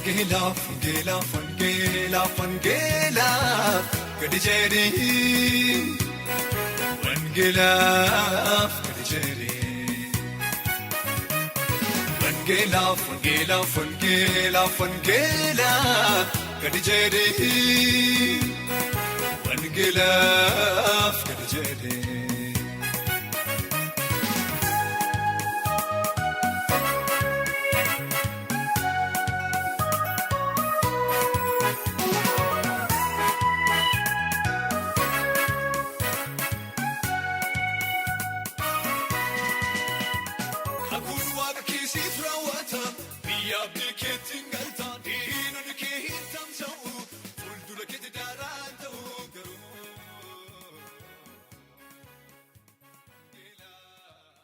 Fangela, Gadijeri, Fangela, Gadijeri, Fangela, Gadijeri, Fangela, Gadijeri.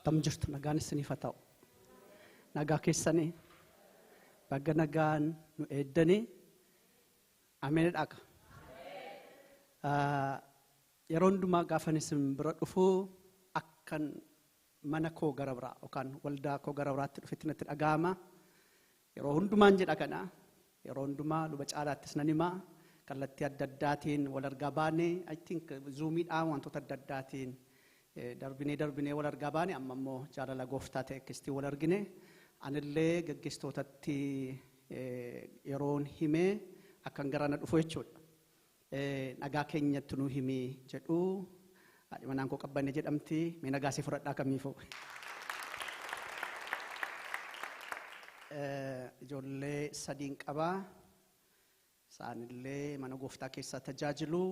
Tamjurtu nagaan isiniif haa ta'u. Nagaa keessanii bagga nagaan nu eeddanii ameen dhaqa. Yeroo hundumaa gaafa isin bira dhufuu akkan mana koo gara biraa yookaan waldaa koo gara biraatti dhufetti natti dhaga'ama. Yeroo hundumaan jedha kana yeroo hundumaa luba caalaattis nan himaa kallattii adda addaatiin wal argaa baanee I think zuumiidhaan wantoota adda addaatiin darbinee wal argaa baane amma immoo jaalala gooftaa ta'e akkasitti wal argine anillee gaggeessitootatti yeroon himee akkan garana dhufu jechuudha. Nagaa keenyatti nu himii jedhu haadhi manaan koo qabbanne jedhamti mee nagaa si fudhadhaa kamiifuu. Ijoollee sadiin qabaa isaanillee mana gooftaa keessaa tajaajilu.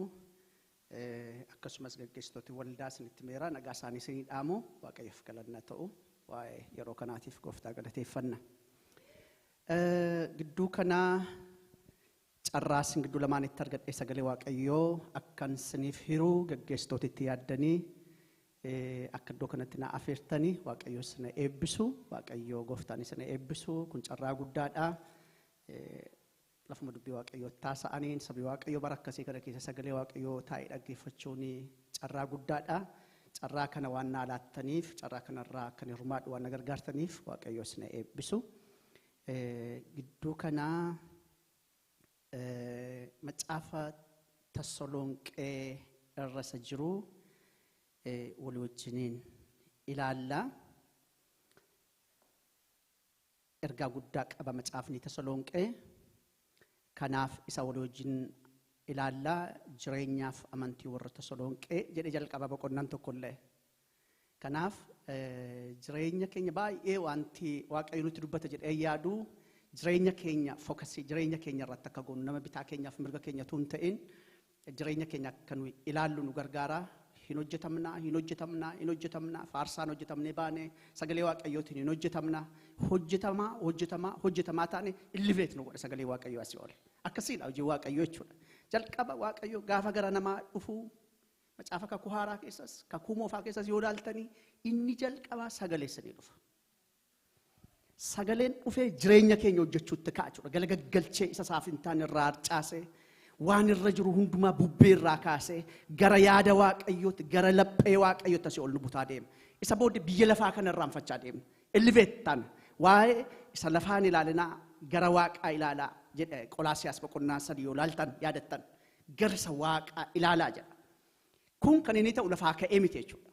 Akkasumas gaggeessitooti waldaa isinitti meera nagaa isaanii isinii dhaamu waaqayyoof galanna ta'u waa'ee yeroo kanaatiif gooftaa galateeffanna. Gidduu kanaa carraa isin gidduu lamaanitti argadhee sagalee waaqayyoo akkan isiniif hiruu gaggeessitootitti yaaddanii akka iddoo kanatti na afeertanii waaqayyoo isin eebbisu waaqayyoo gooftaan isin eebbisu kun carraa guddaadha. Lafuma dubbii waaqayyoo taasa'aniin sabii waaqayyoo bara akkasii kana keessa sagalee waaqayyoo taa'ee dhaggeeffachuun carraa guddaadha. Carraa kana waan na laattaniif carraa kanarraa akkan hirmaadhu waan na gargaartaniif waaqayyoo isin eebbisu. Gidduu kanaa macaafa Tasalonqee irra isa jiru walii wajjiniin ilaalla. Ergaa guddaa qaba macaafni Tasalonqee. Kanaaf isa walii wajjin ilaallaa jireenyaaf amantii warra Tasalonqee jedhee jalqaba boqonnaan tokkollee. Kanaaf jireenya keenya baay'ee wanti waaqayyo nutti dubbata jedhee yaadu jireenya keenya fookasii jireenya keenya irratti akka goonu nama bitaa keenyaaf mirga keenya tuun ta'in jireenya keenya akka nu ilaallu nu gargaara. Hin hojjetamna faarsaan hojjetamnee baane sagalee waaqayyootiin hin hojjetamaa taane illiveet nu godha sagalee waaqayyoo asii ol. Akkasiidha hojii waaqayyoo jechuudha. Jalqaba waaqayyoo gaafa gara namaa dhufu macaafa kakuu haaraa keessas kakuu moofaa keessas yoo ilaaltanii inni jalqabaa sagalee sanii dhufa. Sagaleen dhufee jireenya keenya hojjechuutti ka'a jechuudha. Galagaggalchee isa isaaf hin taane irraa harcaasee waan irra jiru hundumaa bubbee irraa kaasee gara yaada waaqayyootti gara laphee waaqayyootti asii ol nu butaa deema. Isa booddee biyya lafaa kana irraanfachaa deema. Illiveettaan waa'ee isa lafaan ilaalinaa gara waaqaa ilaalaa jedhe Qolaasiyaas boqonnaa 3 yoo ilaaltan yaadattan gara isa waaqaa ilaalaa jedha. Kun kan inni ta'u lafaa ka'ee miti jechuudha.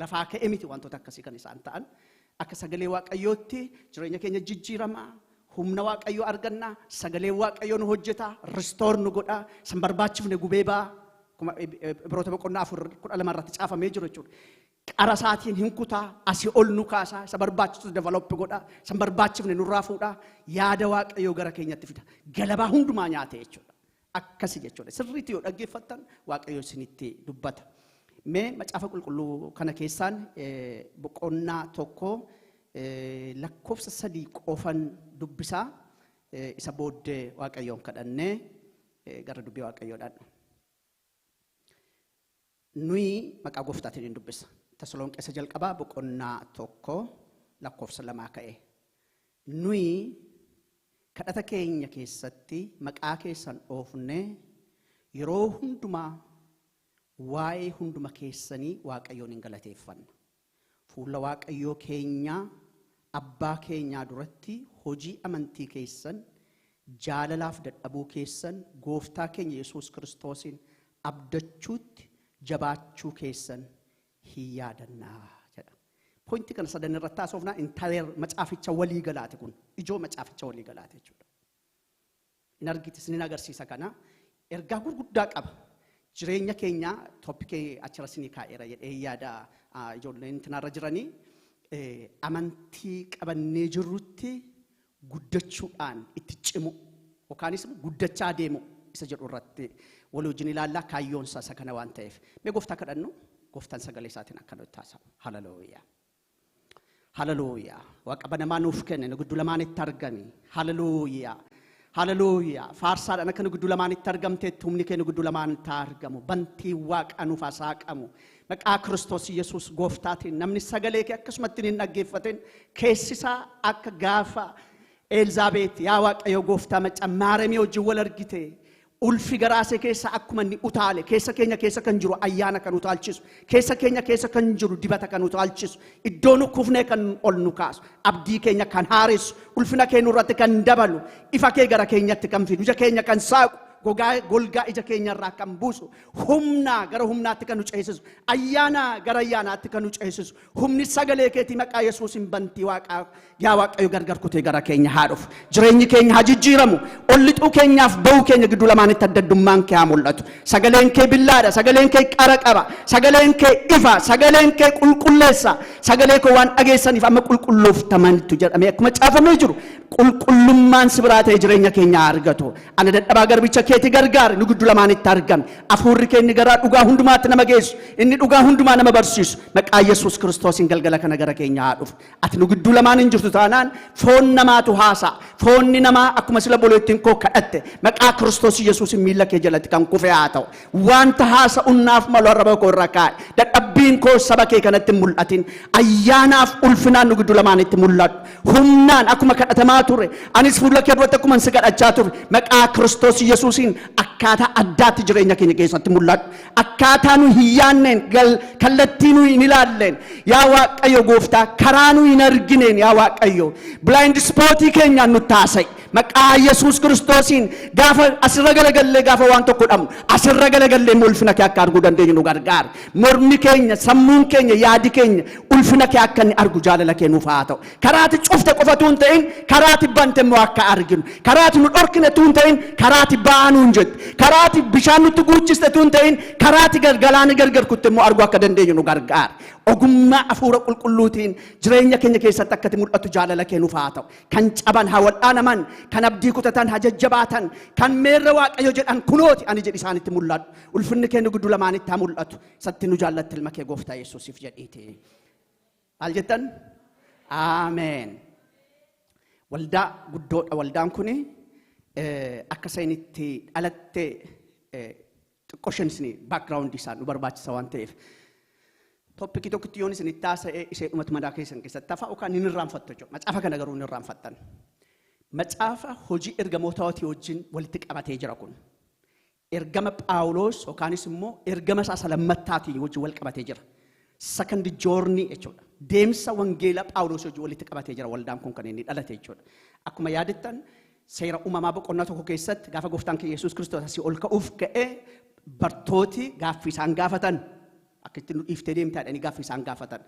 Lafaa ka'ee miti wantoota akkasii kan isaan ta'an akka sagalee waaqayyootti jireenya keenya jijjiiramaa. Humna waaqayyoo arganna sagalee waaqayyoo nu hojjeta restore nu godha san barbaachifne gubee baa Ibroota boqonnaa 4:12 irratti caafamee jiru jechuudha. Qara isaatiin hin kutaa asii ol nu kaasaa isa barbaachisu develop godha san barbaachifne nurraa fuudha yaada waaqayyoo gara keenyatti fida galabaa hundumaa nyaate jechuudha. Akkasi jechuudha. Sirriitti yoo dhaggeeffattan waaqayyoo isinitti dubbata. Mee macaafa qulqulluu kana keessaan boqonnaa tokko lakkoofsa 3 qofan dubbisaa isa booddee waaqayyoon kadhannee gara dubbii waaqayyoodhaan. Nuyi maqaa gooftaatiin hin dubbisa. Tasalonqee isa jalqabaa boqonnaa 1 lakkoofsa 2 ka'e. Nuyi kadhata keenya keessatti maqaa keessan oofnee yeroo hundumaa waa'ee hunduma keessanii waaqayyoon hin galateeffanna. Fuula waaqayyoo keenyaa abbaa keenyaa duratti hojii amantii keessan jaalalaaf dadhabuu keessan gooftaa keenya Yesuus Kiristoosin abdachuutti jabaachuu keessan hin yaadannaa jedha. Pointi kana sadan irratti haasofnaa intaayer macaaficha walii galaate kun ijoo macaaficha walii galaate jechuudha. In argite isin agarsiisa kana ergaa gurguddaa qaba. Jireenya keenya toopikii achirra isinii kaa'eera jedhee yaada ijoolleen tinaarra jiranii amantii qabannee jirrutti guddachuudhaan itti cimu yookaanis guddachaa deemu isa jedhu irratti walii wajjin ilaallaa kaayyoon isaa kana waan ta'eef mee gooftaa kadhannu gooftaan sagalee isaatiin akkana taasisa. Haleluuyaa. Haleluuyaa. Waaqa banamaa nuuf kenne giddu lamaan itti argami. Haleluuyaa. Haleluuyaa. Faarsaadhaan akka giddu lamaan itti argamteetti humni keenya giddu lamaan itti argamu. Bantii waaqa nuuf hasaaqamu. Maqaa Kiristoos Yesuus gooftaatiin namni sagalee kee akkasumatti hin dhaggeeffatin keessisaa akka gaafa Elzaabeet yaa Waaqayyo gooftaa macca Maaramii wajjin wal argite ulfi garaasee keessa akkuma inni utaale keessa keenya keessa kan jiru ayyaana kan utaalchisu keessa keenya keessa kan jiru dibata kan utaalchisu iddoo nu kufnee kan ol nu kaasu abdii keenya kan haaressu ulfina keenya irratti kan dabalu ifa kee gara keenyatti kan fidu ija keenya kan saaqu golgaa ija keenya irraa kan buusu humna gara humnaatti kan nu ceesisu ayyaana gara ayyaanaatti kan nu ceesisu humni sagalee keetii maqaa Yesuusin bantii waaqaa yaa Waaqayyo gargar kutee gara keenya haa dhufu jireenyi keenya haa jijjiiramu ollixuu keenyaaf ba'uu keenya gidduu lamaanitti addaddummaan kee haa mul'atu sagaleen kee billaadha sagaleen kee qara qaba sagaleen kee ifa sagaleen kee qulqulleessa sagalee koo waan dhageessaniif amma qulqullooftamantu jedhamee akkuma caafamee jiru qulqullummaan si biraa ta'e jireenya keenya argatu ana dadhabaa garbicha keeti gargaar nu giddu lamaanitti argame afuurri keenya gara dhugaa hundumaatti nama geessu inni dhugaa hundumaa nama barsiisu maqaa Yesuus Kiristoosin galgala kana gara keenya haa dhufu ati nu giddu lamaan hin jirtu taanaan foon namaatu haasa foonni namaa akkuma sila boleettiin koo kadhatte maqaa Kiristoos Yesuusin miilla kee jalatti kan kufe haa ta'u wanta haasa unnaaf malu arraba koo irra kaa'e dadhabbiin koo saba kee kanatti mul'atin ayyaanaaf ulfinaan nu giddu lamaanitti mul'atu humnaan akkuma kadhatamaa ture anis fuula kee duratti akkuma si kadhachaa ture maqaa Kiristoos Yesuusin akkaataa addaatti jireenya keenya keessatti mul'atu akkaataa nu hin yaanneen kallattii nu hin ilaalleen yaa Waaqayyo gooftaa karaa nu hin argineen yaa Waaqayyo blind spootii keenyaan nu taasise maqaa Yesuus Kiristoosin gaafa asirra galagallee gaafa waan tokko dhabnu asirra galagallee ulfina kee akka arguu dandeenyu nu gargaara mormi keenya sammuun keenya yaadi keenya ulfina kee akka inni argu jaalala kee nuuf haa ta'u karaati cufte qofatu hin ta'in karaati bante immoo akka arginu karaati nu dhorkine tu hin ta'in karaati baanu hin jette karaati bishaan nutti guuchiste tu hin ta'in karaati galaana gargar kutte immoo arguu akka dandeenyu nu gargaara ogummaa afuura qulqulluutiin jireenya keenya keessatti akkati mul'atu jaalala kee nuuf haa ta'u kan caban haa wal'aanaman kan abdii kutatan haa jajjabaatan kan meerra Waaqayyo jedhan kunooti ani jedhi isaanitti mul'atu ulfinni keenya giddu lamaanitti haa mul'atu satti nu jaallatti ilma kee gooftaa Yesuusiif jedhiiti maal jettan aameen waldaa guddoodha waldaan kuni akka seenitti dhalatte xiqqooshan isin background isaa nu barbaachisa waan ta'eef toppikii tokkotti yoon isin itti haasa'ee ishee dhumatu madaa keessan keessatti hafa yookaan hin irraanfattu jechuudha macaafa kana garuu hin irraanfattan macaafa hojii ergamootaatii wajjin walitti qabatee jira kun ergama Phaawulos yookaanis immoo ergama isaa lammattaatii wajjin wal qabatee jira second journey jechuudha deemsa wangeela Phaawulos wajjin walitti qabatee jira waldaan kun kan inni dhalate jechuudha akkuma yaadattan seera uumamaa boqonnaa tokko keessatti gaafa gooftaan kee Yesuus Kiristoos asii ol ka'uuf ka'ee bartooti gaaffii isaan gaafatan akka itti nu dhiiftee deemtaa jedhanii gaaffii isaan gaafatan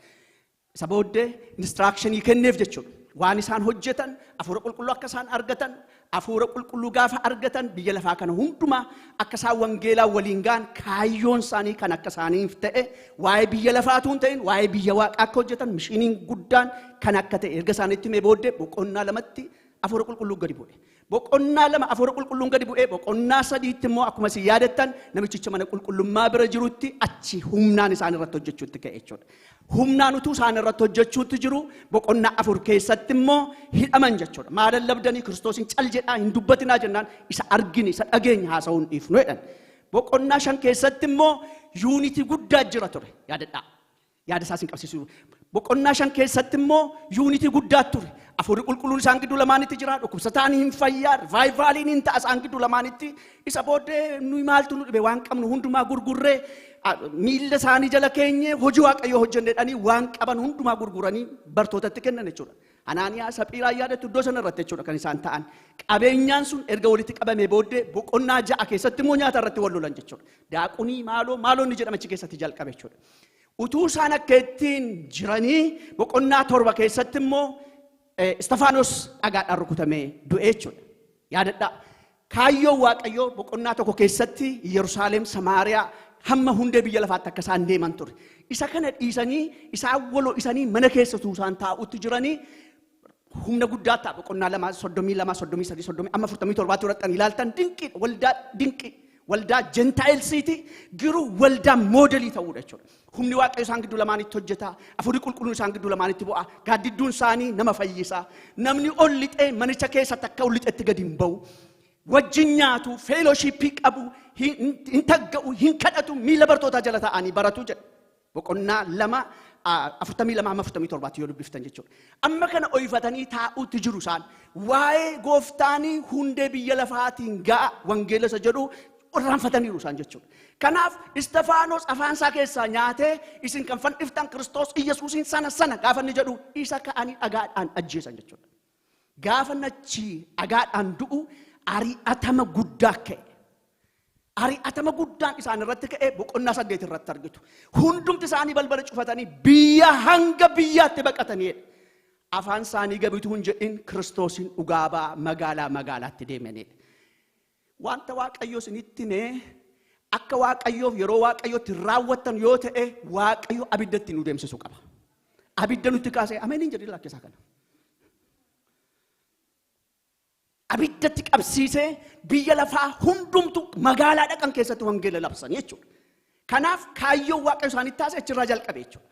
isa booddee instructionii kenneef jechuudha waan isaan hojjetan afuura qulqulluu akka isaan argatan afuura qulqulluu gaafa argatan biyya lafaa kana hundumaa akka isaan wangeelaa waliin gaan kaayyoon isaanii kan akka isaaniif ta'e waa'ee biyya lafaatu hin ta'in waa'ee biyya waaqaa akka hojjetan mishiniin guddaan kan akka ta'e erga isaaniitti himee booddee boqonnaa lamatti afuura qulqulluu gadi bu'e boqonnaa lama afuura qulqulluun gadi bu'e boqonnaa sadiitti immoo akkuma isin yaadattan namichicha mana qulqullummaa bira jirutti achi humnaan isaan irratti hojjechuutti ka'e jechuudha humnaan utuu isaan irratti hojjechuutti jiru boqonnaa afur keessatti immoo hidhaman jechuudha maalan labdanii Kiristoosin cal jedhaa hin dubbatinaa jennaan isa argine isa dhageenya haasa'uu hin dhiifnu jedhan boqonnaa shan keessatti immoo yuunitii guddaa jira ture yaadadhaa yaada isaas hin qabsiisu boqonnaa shan keessatti immoo yuunitii guddaa ture afuurri qulqulluun isaan gidduu lamaanitti jira dhukkubsataan hin fayyaa rivaayivaaliin hin ta'a isaan gidduu lamaanitti isa booddee nuyi maaltu nu dhibe waan qabnu hundumaa gurgurree miilla isaanii jala keenye hojii Waaqayyoo hojjenne jedhanii waan qaban hundumaa gurguranii bartootatti kennan jechuudha Anaaniyaa Saphiiraa yaadatu iddoo sana irratti jechuudha kan isaan ta'an. Qabeenyaan sun erga walitti qabamee booddee boqonnaa 6 keessatti immoo nyaata irratti wal lolan jechuudha. Daaqunii maaloo inni jedhama achi keessatti jalqabe jechuudha. Utuu isaan akka ittiin jiranii boqonnaa 7 keessatti immoo Istifaanos dhagaadhaan rukutamee du'e jechuudha. Yaadadhaa. Kaayyoo Waaqayyoo boqonnaa 1 keessatti Yerusaalem Samaariyaa hamma hundee biyya lafaatti akka isaan deeman ture. Isa kana dhiisanii isaan waloo isanii mana keessatti isaan taa'utti jiranii humna guddaa ta'a boqonnaa 2:32 amma 47 irratti ilaaltan dinqii waldaa Gentiilsiiti garuu waldaa moodelii ta'uudha jechuudha. Humni Waaqayyo isaan gidduu lamaanitti hojjeta. Hafuurri qulqulluun isaan gidduu lamaanitti bu'a. Gaaddidduun isaanii nama fayyisa. Namni ol lixee manicha keessatti akka ol lixetti gadi hin ba'u. Wajjin nyaatu, feelooshipii qabu, hin tagga'u, hin kadhatu, miila bartootaa jala ta'anii baratu jedha. Boqonnaa 2:42-47 yoo dubbiftan jechuudha. Amma kana oyifatanii taa'uutti jiru isaan. Waa'ee gooftaanii hundee biyya lafaatiin ga'a wangeela isa jedhu irraanfataniiru isaan jechuudha. Kanaaf Istifaanos afaan isaa keessaa nyaatee isin kan fanniftan Kiristoos Iyyesuusin sana gaafa inni jedhu isa ka'anii dhagaadhaan ajjeesan jechuudha. Gaafa nachi dhagaadhaan du'u ari'atama guddaa ka'e. Ari'atama guddaan isaan irratti ka'e boqonnaa 8 irratti argitu. Hundumti isaanii balbala cufatanii biyya hanga biyyaatti baqataniidha. Afaan isaanii gabitu hin jedhin Kiristoosin dhugaabaa magaalaatti deemaniidha. Wanta Waaqayyo isinitti himee akka Waaqayyoof yeroo Waaqayyootti raawwattan yoo ta'e Waaqayyo abiddatti nu deemsisuu qaba. Abidda nutti kaasee ameen jedhi lakkisaa kana. Abiddatti qabsiisee biyya lafaa hundumtu magaalaa dhaqan keessatti wangeela labsan jechuudha. Kanaaf kaayyoo Waaqayyo isaanitti taasise achirraa jalqabe jechuudha.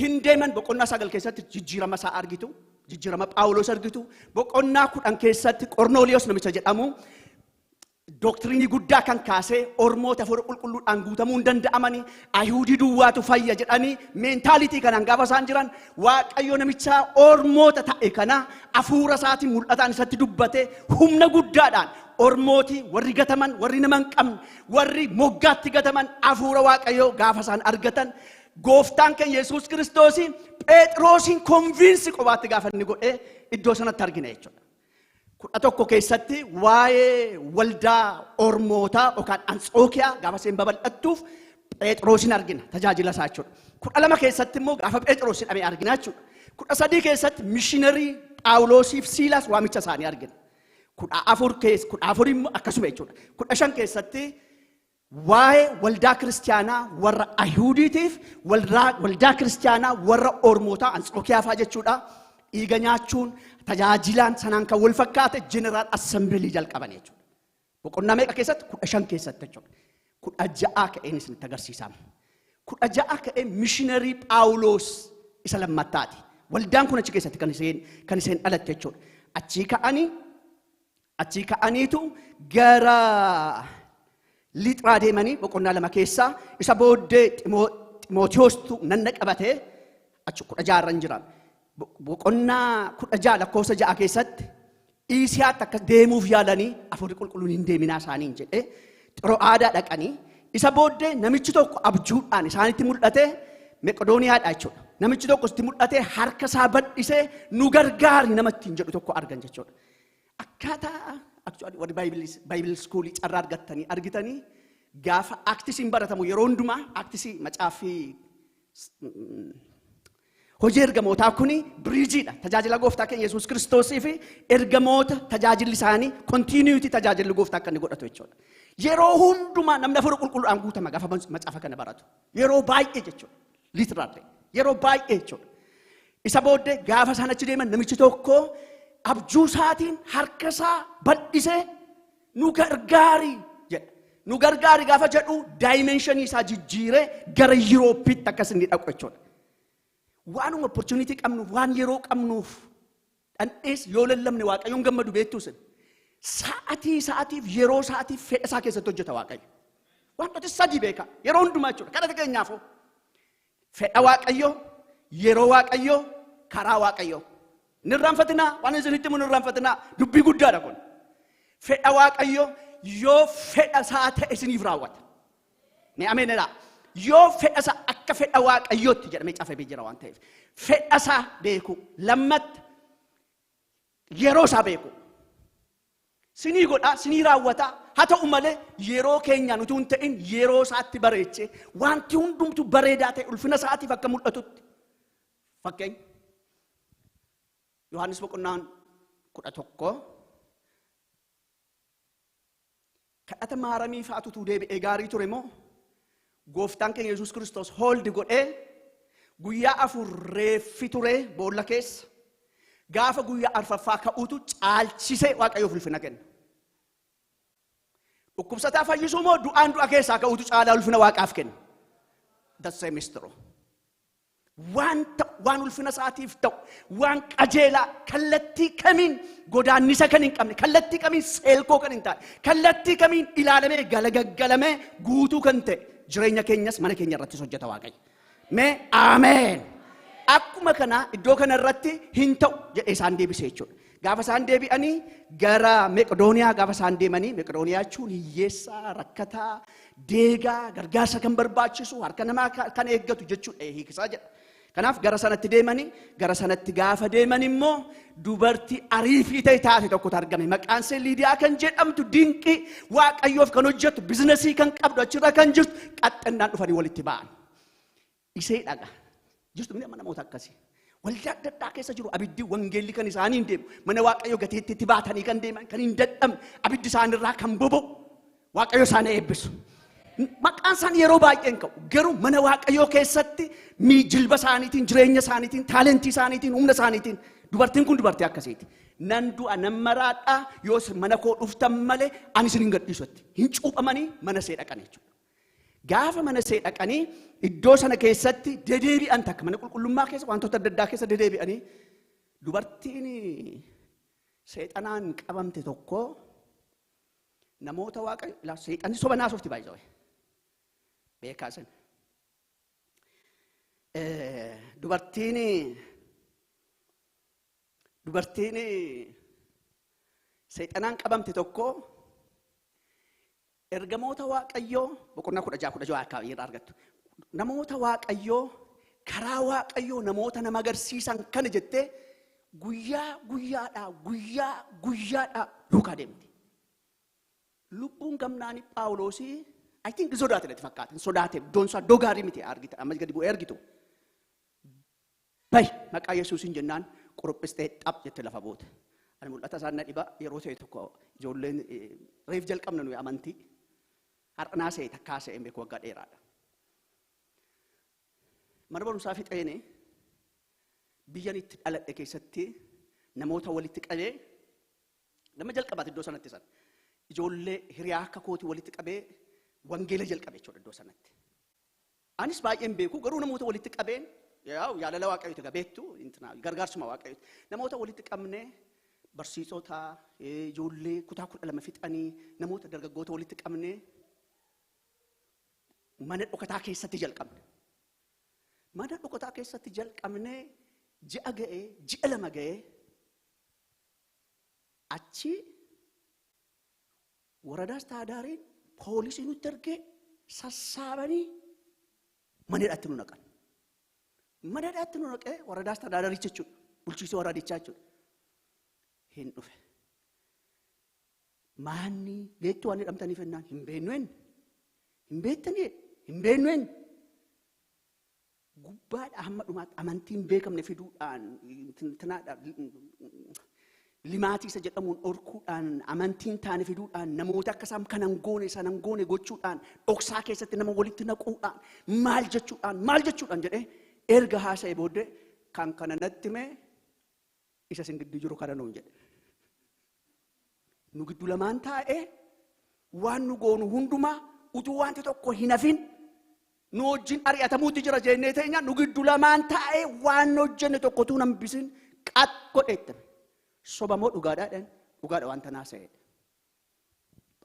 Hin deeman boqonnaa 9 keessatti jijjiirama isaa argitu, jijjiirama Phaawulos argitu, boqonnaa 10 keessatti Qornooliyoos namicha jedhamu doktrinii guddaa kan kaasee ormoota hafuura qulqulluudhaan guutamuu hin danda'amani Ayihudii duwwaatu fayya jedhanii meentaalitii kanaan gaafa isaan jiran Waaqayyo namicha ormoota ta'e kana hafuura isaatiin mul'ataan isatti dubbate humna guddaadhaan ormooti warri gataman warri nama hin qabne warri moggaatti gataman hafuura Waaqayyo gaafa isaan argatan gooftaan kan Yesuus Kiristoos Phexrosin konviinsi qobaatti gaafa inni godhee iddoo sanatti argina jechuudha. 11 keessatti waa'ee waldaa ormootaa yookaan Anxookiyaa gaafa isheen babal'attuuf Phexrosin argina tajaajila isaa jechuudha. 12 keessatti immoo gaafa Phexros hidhamee argina jechuudha. 13 keessatti mishiinarii Phaawulosiif Siilaas waamicha isaanii argina. 14 immoo akkasuma jechuudha. 15 keessatti waa'ee waldaa kiristaanaa warra Ayihudiitiif waldaa kiristaanaa warra ormootaa Anxookiyaa fa'aa jechuudha. Dhiiga nyaachuun tajaajilaan sanaan kan wal fakkaate Jeneraal Assembilii jalqaban jechuudha. Boqonnaa meeqa keessatti? 15 keessatti jechuudha. 16 ka'een isinitti agarsiisama. 16 ka'ee mishiinarii Phaawulos isa lammattaati. Waldaan kun achi keessatti kan isheen dhalatte jechuudha. Achii ka'aniitu gara Lixraa deemanii boqonnaa 2 keessaa isa booddee Ximootiyoostu nanna qabatee achi 16 irra jiran. Boqonnaa 16 lakkoofsa 6 keessatti Isiyaatti akka deemuuf yaalanii hafuurri qulqulluun hin deeminaa isaaniin jedhee Xiroo'aadaa dhaqanii isa booddee namichi tokko abjuudhaan isaanitti mul'ate Meqodooniyaadha jechuudha. Namichi tokko itti mul'ate harka isaa bal'isee nu gargaari namatti hin jedhu tokko argan jechuudha. Akkaataa warri Bible School carraa argitanii gaafa aktisiin baratamu yeroo hundumaa aktisii macaaffii hojii ergamootaa kuni biriijiidha. Tajaajila gooftaa keenya Yesuus Kiristoosii fi ergamoota tajaajilli isaanii kontiiniyuutii tajaajilli gooftaa akka inni godhatu jechuudha. Yeroo hundumaa namni hafuura qulqulluudhaan guutama gaafa macaafa kana baratu. Yeroo baay'ee jechuudha. Litiraallee yeroo baay'ee jechuudha. Isa booddee gaafa isaan achi deeman namichi tokko abjuu isaatiin harka isaa bal'isee nu gargaari jedha. Nu gargaari gaafa jedhu daayimeenshinii isaa jijjiiree gara Yuurooppiitti akkas inni dhaqu jechuudha. Waan opportunity qabnuuf waan yeroo qabnuuf dhandhees yoo lallabne Waaqayyoon gammadu beektuusin sa'atiif yeroo sa'atiif fedha isaa keessatti hojjeta Waaqayyo. Wantoota sadii beeka yeroo hundumaa jechuudha. Kadhata keenyaafoo fedha Waaqayyo, yeroo Waaqayyo, karaa Waaqayyo. Nirraanfatinaa waan isinitti himu nirraanfatinaa dubbii guddaadha kun. Fedha Waaqayyo yoo fedha isaa ta'e isiniif raawwata. Ni ameenedha. Yoo fedha isaa akka fedha Waaqayyootti jedhamee caafamee jira waan ta'eef fedha isaa beeku lammata yeroo isaa beeku. Sinii godha, sinii raawwata. Haa ta'u malee yeroo keenyaan utuu hin ta'in yeroo isaatti bareechee wanti hundumtu bareedaa ta'e ulfina isaatiif akka mul'atutti. Fakkeenya Yohaannis boqonnaan 11 kadhata maaramii fa'aatutu deebi'ee gaarii ture moo gooftaan keenya Yesuus Kiristoos hooldi godhee guyyaa 4 reeffi ture boolla keessa gaafa guyyaa arfaffaa ka'uutu caalchisee Waaqayyoof ulfina kenna. Dhukkubsataa fayyisuu moo du'aan du'a keessaa ka'uutu caalaa ulfina Waaqaaf kenna. The same is true. waan ulfina isaatiif ta'u waan qajeelaa kallattii kamiin godaannisa kan hin qabne kallattii kamiin seelkoo kan hin taane kallattii kamiin ilaalamee galagaggalamee guutuu kan ta'e jireenya keenyas mana keenya irrattis hojjeta Waaqayyo. Mee ameen. Akkuma kana iddoo kana irratti hin ta'u jedhee isaan deebisee jechuudha. Gaafa isaan deebi'anii gara Meqdooniyaa gaafa isaan deemanii Meqdooniyaa jechuun hiyyeessaa rakkataa deegaa gargaarsa kan barbaachisu harka namaa kan eeggatu jechuudha hiikisaa jedha. Kanaaf gara sanatti deemanii gara sanatti gaafa deeman immoo dubartii ariifii ta'e taate tokkotu argame. Maqaan ishee Liidiyaa kan jedhamtu dinqii Waaqayyoof kan hojjettu bizinesii kan qabdu achirra kan jirtu qaxxannaan dhufanii walitti ba'an. Ishee dhaga. Jirtu mana namoota akkasii. Waldaa adda addaa keessa jiru abiddi wangeelli kan isaaniin deemu mana Waaqayyoo gateettiitti baatanii kan deeman kan hin dadhabne abiddi isaanirraa kan boba'u Waaqayyo isaan eebbisu. Maqaan isaanii yeroo baay'een ka'u garuu mana Waaqayyoo keessatti jilba isaaniitiin jireenya isaaniitiin taalentii isaaniitiin humna isaaniitiin dubartiin kun dubartii akkasiiti. Nan du'a nan maraadhaa yoo mana koo dhuftan malee ani isin hin gadhiisutti hin cuuphamanii mana ishee dhaqan jechuudha. Gaafa mana ishee dhaqanii iddoo sana keessatti dedeebi'an takka mana qulqullummaa keessa wantoota adda addaa keessa dedeebi'anii dubartiin seexanaan qabamte tokko namoota Waaqayyo seexanni soba naasofti baay'ee beekaa sana. Dubartiin seexanaan qabamte tokko ergamoota Waaqayyoo boqonnaa 16 akka irraa argattu. Namoota Waaqayyoo karaa Waaqayyoo namoota nama agarsiisan kana jettee guyyaadhaa duukaa deemti. Lubbuun gamnaani Phaawulosii I think sodaate natti fakkaata. Sodaate doonsaa dogaarii miti argita. Amma gadi bu'ee argitu. Bay maqaa Yesuusin jennaan qorophistee xap jette lafa boote. Ani mul'ata isaan na dhiba yeroo ta'e tokko ijoolleen reef jalqabna nuyi amantii. Har'anaa se'e takkaa se'e beeku waggaa dheeraadha. Mana barumsaa fixeene biyyan itti dhaladhe keessatti namoota walitti qabee nama jalqabaate iddoo sanatti sana. Ijoollee hiriyaa akka kooti walitti qabee wangeela jalqabe jechuudha iddoo sanatti. Anis baay'een beeku garuu namoota walitti qabeen jaalala Waaqayyooti beektu gargaarsuma Waaqayyooti. Namoota walitti qabnee barsiisota ijoollee kutaa 12 fixanii namoota dargaggoota walitti qabnee mana dhokataa keessatti jalqabne. Mana dhokataa keessatti jalqabnee ji'a ga'ee ji'a 2 ga'ee achi waradaa istaadaariin poolisii nutti ergee sassaabanii mana hidhaatti nu naqan. Mana hidhaatti nu naqee waradaa istaadaarii jechuudha. Bulchiisee waradichaa jechuudha. Hin dhufe. Maanni beektu waan hidhamtaniif ennaan hin beekneen. Hin beektanii hin beekneen. Gubbaadha hamma dhumaatti amantiin beekamne fiduudhaan limaatii isa jedhamuun orkuudhaan amantiin taane fiduudhaan namoota akka isaan kanan goone gochuudhaan dhoksaa keessatti nama walitti naquudhaan maal jechuudhaan jedhee erga haasa'e booddee kan kana natti mee isa sin gidduu jiru kana nuun jedhe. Nu gidduu lamaan taa'ee waan nu goonu hundumaa utuu wanti tokko hin hafin nu wajjin ari'atamuutti jira jennee teenya nu gidduu lamaan taa'ee waan hojjenne tokko utuu nambisin qat godheettame. Sobamoo dhugaadhaadhaan dhugaadha wanta naasa'edha.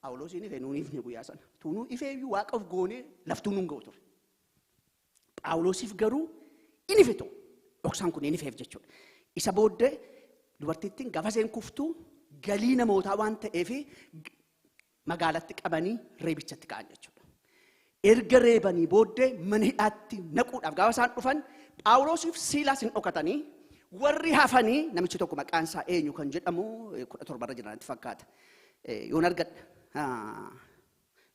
Phaawulosiin ife nuuniif ni guyyaa sana. Tunuu ifeeyyuu Waaqaaf goonee laftuu nuun ga'u ture. Phaawulosiif garuu in ife ta'u. Dhoksaan kun in ifeef jechuudha. Isa booddee dubartittiin gaafa isheen kuftuu galii namootaa waan ta'eef magaalatti qabanii reebichatti ka'an jechuudha. Erga reebanii booddee mana hidhaatti naquudhaaf gaafa isaan dhufan Phaawulosiif Siilaas hin dhokatanii warri hafanii namichi tokko maqaan isaa eenyu kan jedhamu 17 jiraanti fakkaata. Yoon argadha.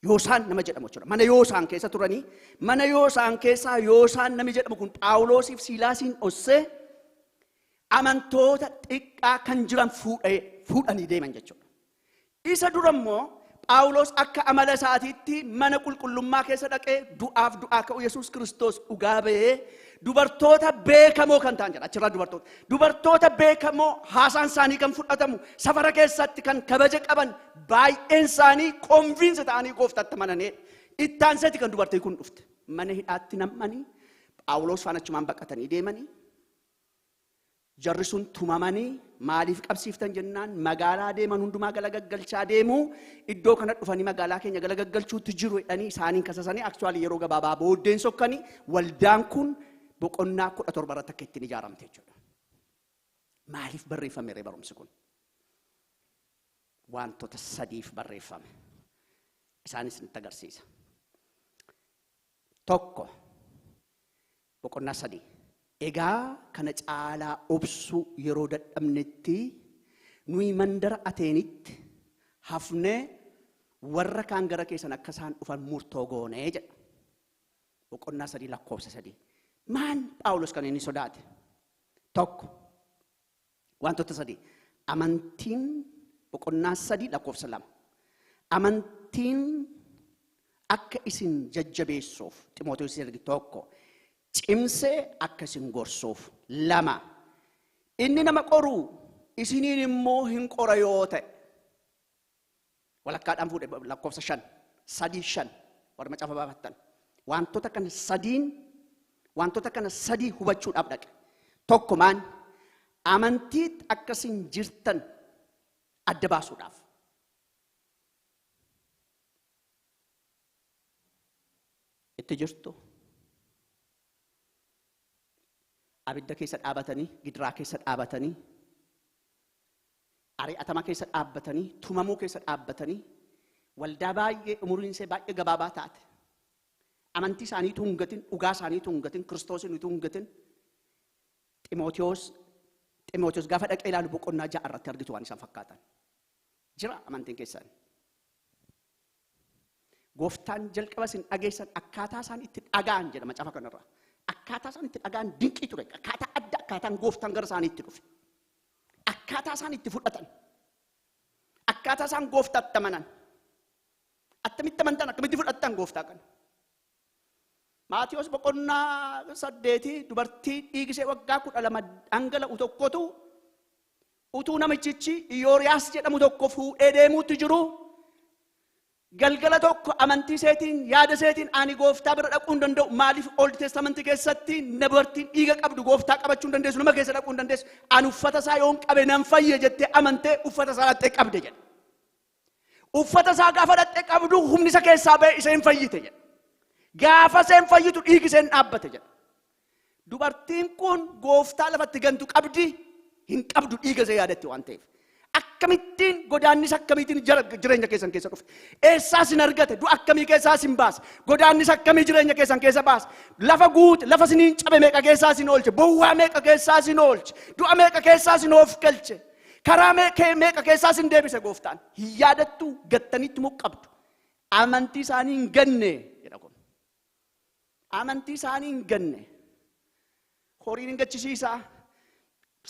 Yoosaan nama jedhamu jechuudha. Mana Yoosaan keessa turanii mana Yoosaan keessaa Yoosaan nami jedhamu kun Phaawulosiif Siilaasiin ossee amantoota xiqqaa kan jiran fuudhanii deeman jechuudha. Isa durammoo Phaawulos akka amala isaatiitti mana qulqullummaa keessa dhaqee du'aa ka'u Yesuus Kiristoos dhugaa ba'ee dubartoota beekamoo kan ta'an jedha. Achirraa dubartoota beekamoo haasaan isaanii kan fudhatamu safara keessatti kan kabaja qaban baay'een isaanii konviinsi ta'anii Gooftaatti amananii itti aanseeti kan dubartii kun dhufte. Mana hidhaatti nam'anii Phaawulos faana achumaan baqatanii deemanii jarri sun tumamanii maaliif qabsiiftan jennaan magaalaa deeman hundumaa galagaggalchaa deemu iddoo kana dhufanii magaalaa keenya galagaggalchuutti jiru jedhanii isaaniin kasasanii aktuaalii yeroo gabaabaa booddeen sokkanii waldaan kun boqonnaa 17 irratti akka ittiin ijaaramte jechuudha. Maaliif barreeffame barumsi kun? Wantoota sadiif barreeffame. Isaanis nutti agarsiisa. Tokko boqonnaa 3. Egaa kana caalaa obsu yeroo dadhabnetti nuyi mandara Ateenitti hafnee warra kaan gara keessan akka isaan dhufan murtoo goonee jedha. Boqonnaa 3 lakkoofsa 3. Maan Phaawulos kan inni sodaate? Tokko wantoota 3. Amantiin boqonnaa 3 lakkoofsa 2. Amantiin akka isin jajjabeessuuf Ximootewoos ergi tokko. Cimsee akka isin gorsuuf 2. Inni nama qoru isiniin immoo hin qora yoo ta'e. Walakkaadhaan fuudhe lakkoofsa 5. 3 warra macaafa baafattan. Wantoota kana 3 hubachuudhaaf dhaqe. Tokko maan amantiitti akkasiin jirtan adda baasuudhaaf. Itti jirtu. Abidda keessa dhaabatanii, gidiraa keessa dhaabatanii, ari'atama keessa dhaabbatanii, tumamuu keessa dhaabbatanii, waldaa baay'ee umuriin isaa baay'ee gabaabaa taate. Amantii isaaniitu hin gatin, dhugaa isaaniitu hin gatin, Kiristoosin hin gatin. Ximootewoos gaafa dhaqee ilaalu boqonnaa 6 irratti argitu waan isaan fakkaatan. Jira amantiin keessan. Gooftaan jalqaba isin dhageessan akkaataa isaan itti dhaga'an jedha macaafa kanarraa. Akkaataa isaan itti dhaga'an dinqii ture. Akkaataa adda akkaataan Gooftaan gara isaaniitti dhufe. Akkaataa isaan itti fudhatan. Akkaataa isaan Gooftaatti amanan. Attamitti amantan akkamitti fudhattan Gooftaa kana. Maatiyos boqonnaa 8 dubartii dhiigisee waggaa 12 dhangala'u tokkotu utuu namichichi Iyooriyaas jedhamu tokko fuudhee deemuutti jiru galgala tokko amantii seetiin yaada seetiin ani Gooftaa bira dhaquu hin danda'u. Maaliif Old Testament keessatti dubartiin dhiiga qabdu Gooftaa qabachuu hin dandeessu, nama keessa dhaquu hin dandeessu. Ani uffata isaa yoon qabe nan fayye jettee amantee uffata isaa dhattee qabde jedha. Uffata isaa gaafa dhattee qabdu humni isa keessaa ba'e isheen fayyite jedha. Gaafa isheen fayyitu dhiigi isheen dhaabbate jedha. Dubartiin kun Gooftaa lafatti gantu qabdi hin qabdu dhiiga ishee yaadatti waan ta'eef. Akkamittiin godaannis akkamittiin jireenya keessan keessa dhufe. Eessaas hin argate du'a akkamii keessaas hin baase. Godaannis akkamii jireenya keessan keessa baase. Lafa guute lafa isiniin cabe meeqa keessaas hin oolche. Bowwaa meeqa keessaas hin oolche. Du'a meeqa keessaas hin of galche. Karaa meeqa keessaas hin deebise Gooftaan. Hin yaadattu gattanitti muqqabdu. Amantii isaanii hin ganne jedha kun. Amantii isaanii hin ganne. Horiin hin gachisiisaa.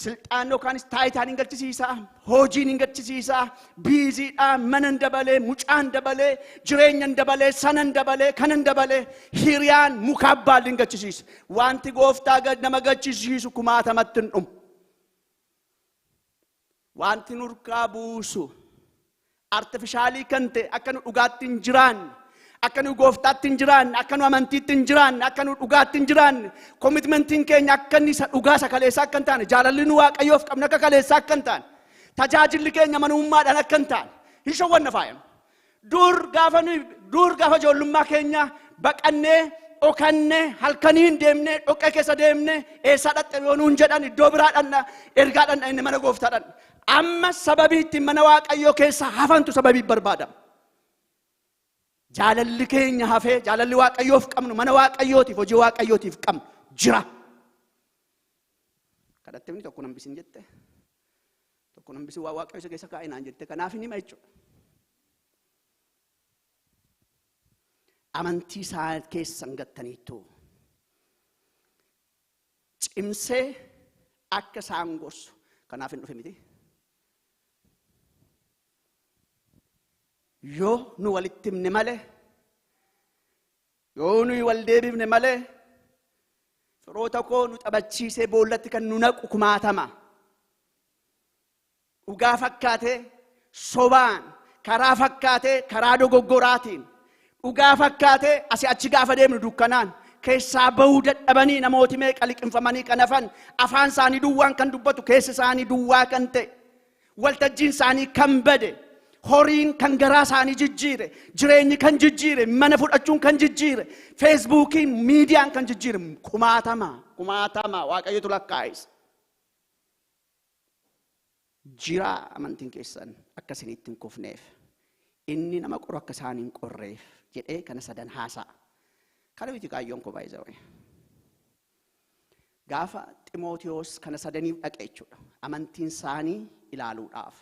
Silxaan yookaanis taayitaan hin galchisiisaa, hojiin hin galchisiisaa, biiziidhaan manan dabalee, mucaan dabalee, jireenyan dabalee, sanan dabalee, kanan dabalee, hiriyaan mukaa baalli hin galchisiisa. Wanti Gooftaa nama galchisiisu kumaatamatti hin dhumu. Wanti nurkaa buusu artifishaalii kan ta'e akka nu dhugaatti hin jiraanne. Akka nu Gooftaatti hin jiraanne, akka nu amantiitti hin jiraanne, akka nu dhugaatti hin jiraanne, komitmentiin keenya akka inni dhugaa isa kaleessaa akka hin taane, jaalalli nu Waaqayyoof qabna akka kaleessaa akka hin taane, tajaajilli keenya manummaadhaan akka hin taane, hin shawwanna faayama. Dur gaafa ijoollummaa keenya baqannee, dhokannee, halkaniin deemnee, dhoqqee keessa deemnee, eessaa dhaqxe yoo nuun jedhan iddoo biraa dhanna, ergaa dhanna inni mana Gooftaa dhanna. Amma sababii ittiin mana Waaqayyoo keessa hafantu sababii barbaadama. Jaalalli keenya hafee jaalalli Waaqayyoof qabnu mana Waaqayyootiif hojii Waaqayyootiif qabnu jira. Kadhatteemni tokko nan bisin jette. Tokko nan bisin waa waaqayyo isa keessa kaa'e naan jette. Kanaaf inni hima jechuudha. Amantii isaa keessan gattaniittu. Cimsee akka isaan gorsu. Kanaaf hin dhufe miti. Yoo nu walitti himne malee, yoo nu wal deebifne malee, firoota koo nu taphachiisee boollatti kan nu naqu kumaatama. Dhugaa fakkaatee sobaan, karaa fakkaatee karaa dogoggoraatiin, dhugaa fakkaatee asii achi gaafa deemnu dukkanaan keessaa bahuu dadhabanii namooti meeqa liqinfamanii kan hafan, afaan isaanii duwwaan kan dubbatu, keessi isaanii duwwaa kan ta'e, waltajjiin isaanii kan bade, horiin kan garaa isaanii jijjiire, jireenyi kan jijjiire, mana fudhachuun kan jijjiire, feesbuukiin, miidiyaan kan jijjiire, kumaatama waaqayyotu lakkaa'isa. Jira amantiin keessan akka isinitti hin kufneef, inni nama qoru akka isaanii hin qorreef jedhee kana sadan haasa'a. Kana miti kaayyoon koo baay'ee. Gaafa Ximootiyoos kana sadaniif dhaqe jechuudha. Amantiin isaanii ilaaluudhaaf.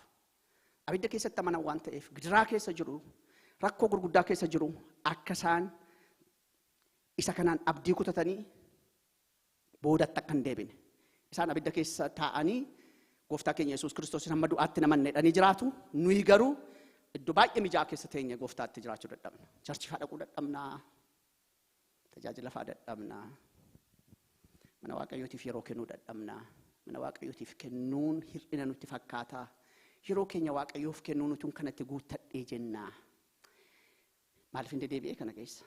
Abidda keessatti amanan waan ta'eef, gidiraa keessa jiru, rakkoo gurguddaa keessa jiru, akka isaan isa kanaan abdii kutatanii boodatti akka hin deebine. Isaan abidda keessa taa'anii Gooftaa keenya Yesuus Kiristoos hamma du'aatti nama hedhanii jiraatu. Nuyi garuu iddoo baay'ee mijaa'aa keessa teenye Gooftaatti jiraachuu dadhabna. Charchii dhaquu dadhabnaa. Tajaajila fa'aa dadhabnaa. Mana Waaqayyootiif yeroo kennuu dadhabnaa. Mana Waaqayyootiif kennuun hir'ina nutti fakkaata. Yeroo keenya Waaqayyoof kennuu nuti kanatti guuttadhee jennaa. Maaliif hin deebi'ee kana keessa?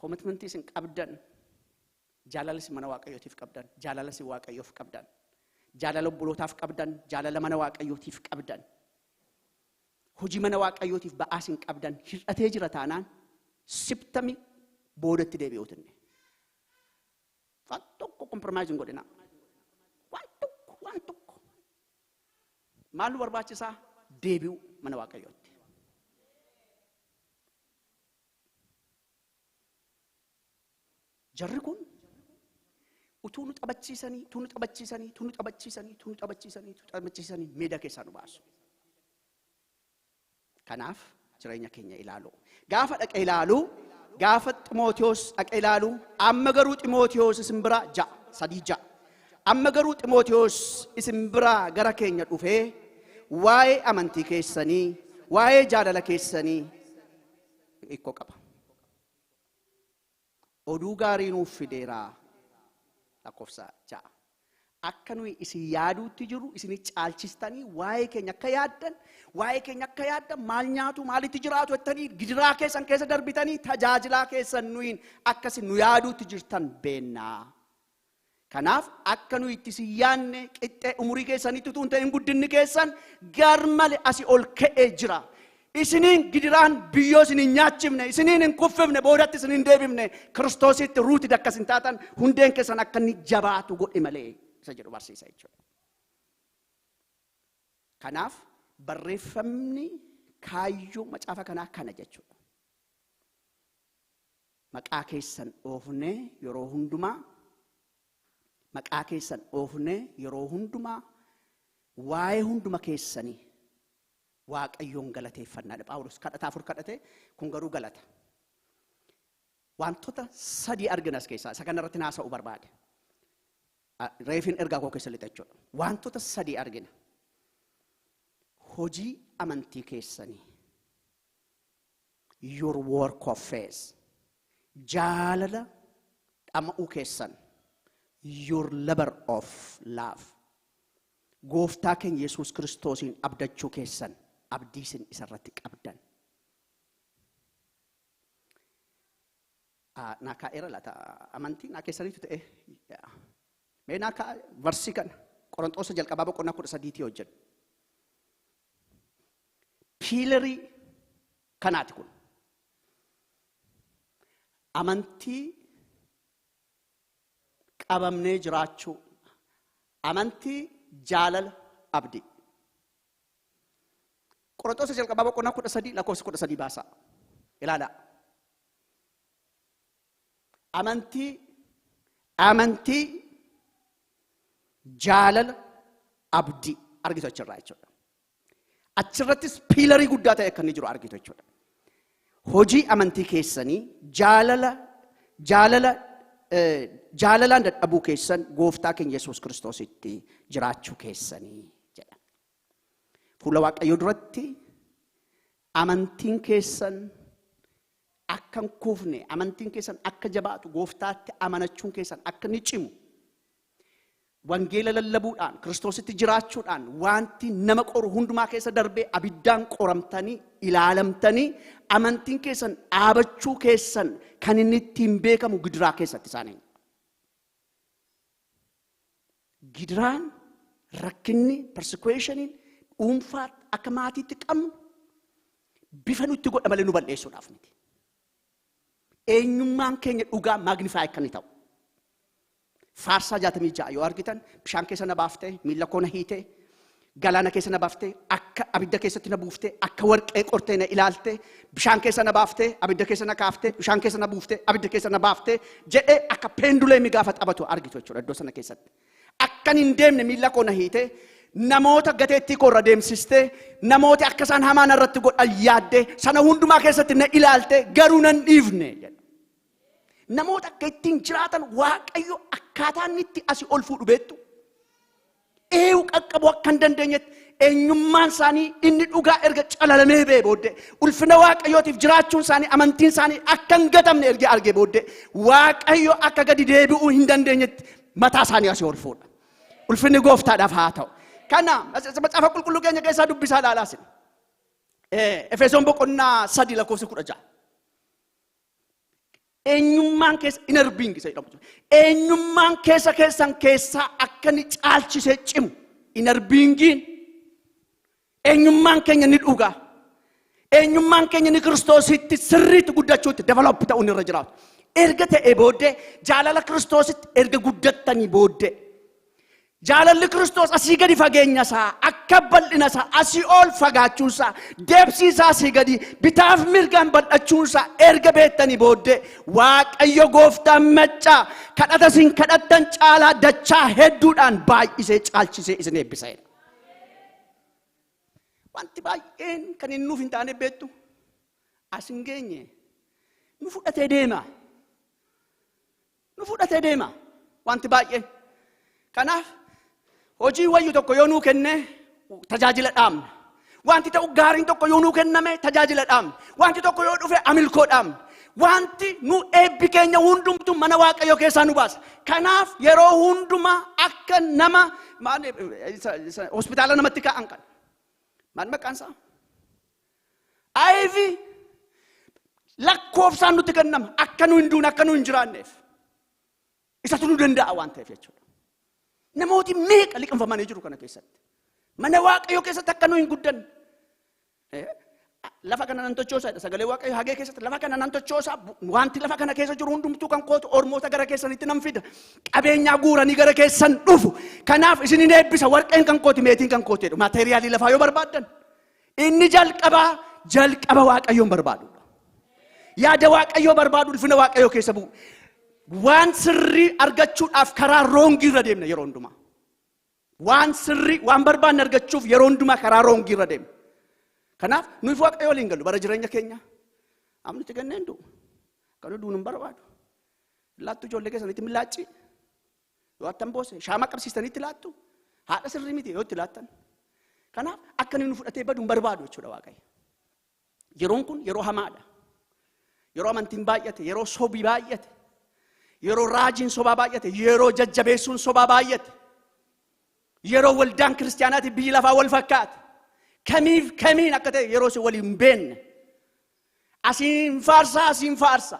Commitmentii isin qabdan, jaalala isin mana Waaqayyootiif qabdan, jaalala isin Waaqayyoof qabdan, jaalala obbolootaaf qabdan, jaalala mana Waaqayyootiif qabdan, hojii mana Waaqayyootiif ba'aa isin qabdan hir'atee jira taanaan sibtami boodatti deebi'uutinne. Waan tokko kompromaayiz hin godhina. Waan tokko. Maal nu barbaachisaa? Deebi'u mana Waaqayyootti. Jarri kun utuu nu taphachiisanii meedaa keessaa nu baasu. Kanaaf jireenya keenya ilaalu. Gaafa dhaqee ilaalu, gaafa Ximootiyoos dhaqee ilaalu, amma garuu Ximootiyoos isin bira ja'a. Amma garuu Ximootiyoos isin bira gara keenya dhufee waa'ee amantii keessanii, waa'ee jaalala keessanii hiikoo qaba. Oduu gaarii nuuf fideeraa. Lakkoofsa 6. Akka nuyi isin yaaduutti jiru isin caalchistanii waa'ee keenya akka yaaddan, maal nyaatu, maalitti jiraatu jettanii gidiraa keessan keessa darbitanii tajaajilaa keessan nuyin akkasi nu yaaduutti jirtan beennaa. Kanaaf akka nuyi itti isin yaadne qixxee umurii keessanitti utuu hin ta'in guddinni keessan garmalee asii ol ka'ee jira. Isiniin gidiraan biyyoo isiniin nyaachifne, isiniin hin kuffifne, boodatti isiniin deebifne, Kiristoositti ruuti akka isin taatan hundeen keessan akka inni jabaatu godhe malee isa jedhu barsiisa jechuudha. Kanaaf barreeffamni kaayyoo macaafa kanaa kana jechuudha. Maqaa keessan oofnee yeroo hundumaa waa'ee hunduma keessanii Waaqayyoon galateeffannaadha. Phaawulos kadhataa afur kadhate, kun garuu galata. Wantoota sadii argina as keessaa. Isa kanarratti haasa'uu barbaade. Reefin ergaa koo keessa lixa jechuudha. Wantoota sadii argina. Hojii amantii keessanii. Your work of faith. Jaalala dhama'uu keessan. Your labor of love. Gooftaa keenya Yesuus Kiristoosiin abdachuu keessan. Abdii isin isarratti qabdan. Naakaa era laata amantii naa keessaniitu ta'e. Mee naakaa varsii kana Qorontoos jalqabaa boqonnaa 13 hojjedhu. Piilarii kanaati kun. Amantii qabamnee jiraachuu. Amantii jaalala abdii. Qorontoos jalqabaa boqonnaa 13 lakkoofsa 13 baasaa. Ilaala. amantii jaalala abdii argitu achirraa jechuudha. Achirrattis piilarii guddaa ta'e akka inni jiru argitu jechuudha. Hojii amantii keessanii jaalalaan dadhabuu keessan gooftaa keenya Yesuus Kiristoositti jiraachuu keessanii jedha. Fuula Waaqayyoo duratti amantiin keessan akka hin kufne, amantiin keessan akka jabaatu, gooftaatti amanachuun keessan akka inni cimu, wangeela lallabuudhaan, Kiristoositti jiraachuudhaan wanti nama qoru hundumaa keessa darbee abiddaan qoramtanii, ilaalamtanii, amantiin keessan dhaabachuu keessan kan inni ittiin beekamu gidiraa keessatti isaanii. Gidiraan, rakkinni, persekueshiniin dhuunfaa akka maatiitti qabnu bifa nutti godha malee nu balleessuudhaaf miti. Eenyummaan keenya dhugaa maagnifaay akka inni ta'u. Faarsaa 66 yoo argitan bishaan keessa na baaftee, miila koo na hiitee, galaana keessa na baaftee, akka abidda keessatti na buuftee, akka warqee qortee na ilaaltee, bishaan keessa na baaftee, abidda keessa na kaaftee, bishaan keessa na buuftee, abidda keessa na baaftee jedhee akka penduleemii gaafa taphatu argitu jechuudha iddoo sana keessatti. Akkan hin deemne miila koo na hiitee, namoota gateettii koo irra deemsistee, namoota akka isaan hamaan irratti godhan yaaddee, sana hundumaa keessatti na ilaaltee garuu nan dhiifne jedha. Namoota akka ittiin jiraatan Waaqayyo akkaataa inni itti asii ol fuudhu beektu. Eewu qaqqabu akka hin dandeenyetti eenyummaan isaanii inni dhugaa erga calalamee bee booddee ulfina Waaqayyootiif jiraachuun isaanii amantiin isaanii akka hin gatamne erga argee booddee Waaqayyo akka gadi deebi'uu hin dandeenyetti mataa isaanii asii ol fuudha. Ulfinni gooftaadhaaf haa ta'u. Kana macaafa qulqulluu keenya keessaa dubbisaa ilaalaasin. Efesoon boqonnaa 3:16. Eenyummaan keessa inner being isa jedhamu. Eenyummaan keessan keessaa akka ni caalchisee cimu. Inner beingin eenyummaan keenya ni dhugaa. Eenyummaan keenya ni Kiristoositti sirriitti guddachuutti develop ta'uun irra jiraatu. Erga ta'ee booddee jaalala Kiristoositti erga guddattanii booddee jaalalli Kiristoos asii gadi fageenya isaa, akka bal'ina isaa, asii ol fagaachuun isaa, deebsii isaa asii gadi, bitaaf mirgaan bal'achuun isaa erga beektanii booddee Waaqayyo gooftaan maccaa kadhata isin kadhattan caalaa dachaa hedduudhaan baay'isee caalchisee isin eebbiseera. Wanti baay'een kan inni nuuf hin taane beektu as hin geenye nu fudhatee deema. Nu fudhatee deema wanti baay'een. Kanaaf hojii wayyu tokko yoo nuu kenne tajaajila dhaamna. Wanti ta'u gaariin tokko yoo nuu kenname tajaajila dhaamna. Wanti tokko yoo dhufe amilkoo dhaamna. Wanti nu eebbi keenya hundumtu mana Waaqayyoo keessaa nu baasa. Kanaaf yeroo hundumaa akka nama hospitaala namatti kaa'an kan. Maal maqaan isaa? Ayvi lakkoofsaan nutti kennama akka nu hin duune akka nu hin jiraanneef. Isatu nu danda'a waan ta'eef jechuudha. Namooti meeqa liqinfamanii jiru kana keessatti. Mana Waaqayyoo keessatti akka nu hin guddanne. Lafa kana nan tochoosaa sagalee Waaqayyoo hagee keessatti lafa kana nan tochoosaa wanti lafa kana keessa jiru hundumtuu kan kootu ormoota gara keessanitti nan fida. Qabeenyaa guuranii gara keessan dhufu. Kanaaf isinin eebbisa warqeen kan kooti meetiin kan kooti jedhu. Maateriyaalii lafaa yoo barbaaddan. Inni jalqaba Waaqayyoon barbaadudha. Yaada Waaqayyoo barbaadu ulfina Waaqayyoo keessa bu'u. Waan sirrii argachuudhaaf karaa roongii irra deemna yeroo hundumaa. Waan sirrii waan barbaanne argachuuf yeroo hundumaa karaa roongii irra deemna. Kanaaf nuyi Waaqayyoo waliin galu bara jireenya keenya. Amni itti ganneen du'u. Kan du'u hin barbaadu. Laattu ijoollee keessanitti milaacci. Yoo attan boose shaama qabsiistanitti laattu. Haadha sirrii miti yoo itti laattan. Kanaaf akka inni nu fudhatee badu hin barbaadu jechuudha Waaqayyo. Yeroon kun yeroo hamaadha. Yeroo amantiin baay'ate, yeroo sobii baay'ate. Yeroo raajiin sobaa baay'ate, yeroo jajjabeessuun sobaa baay'ate. Yeroo waldaan kiristaanaati biyyi lafaa wal fakkaate. Kamiin akka ta'e yeroo si waliin beenne. Asiin faarsa.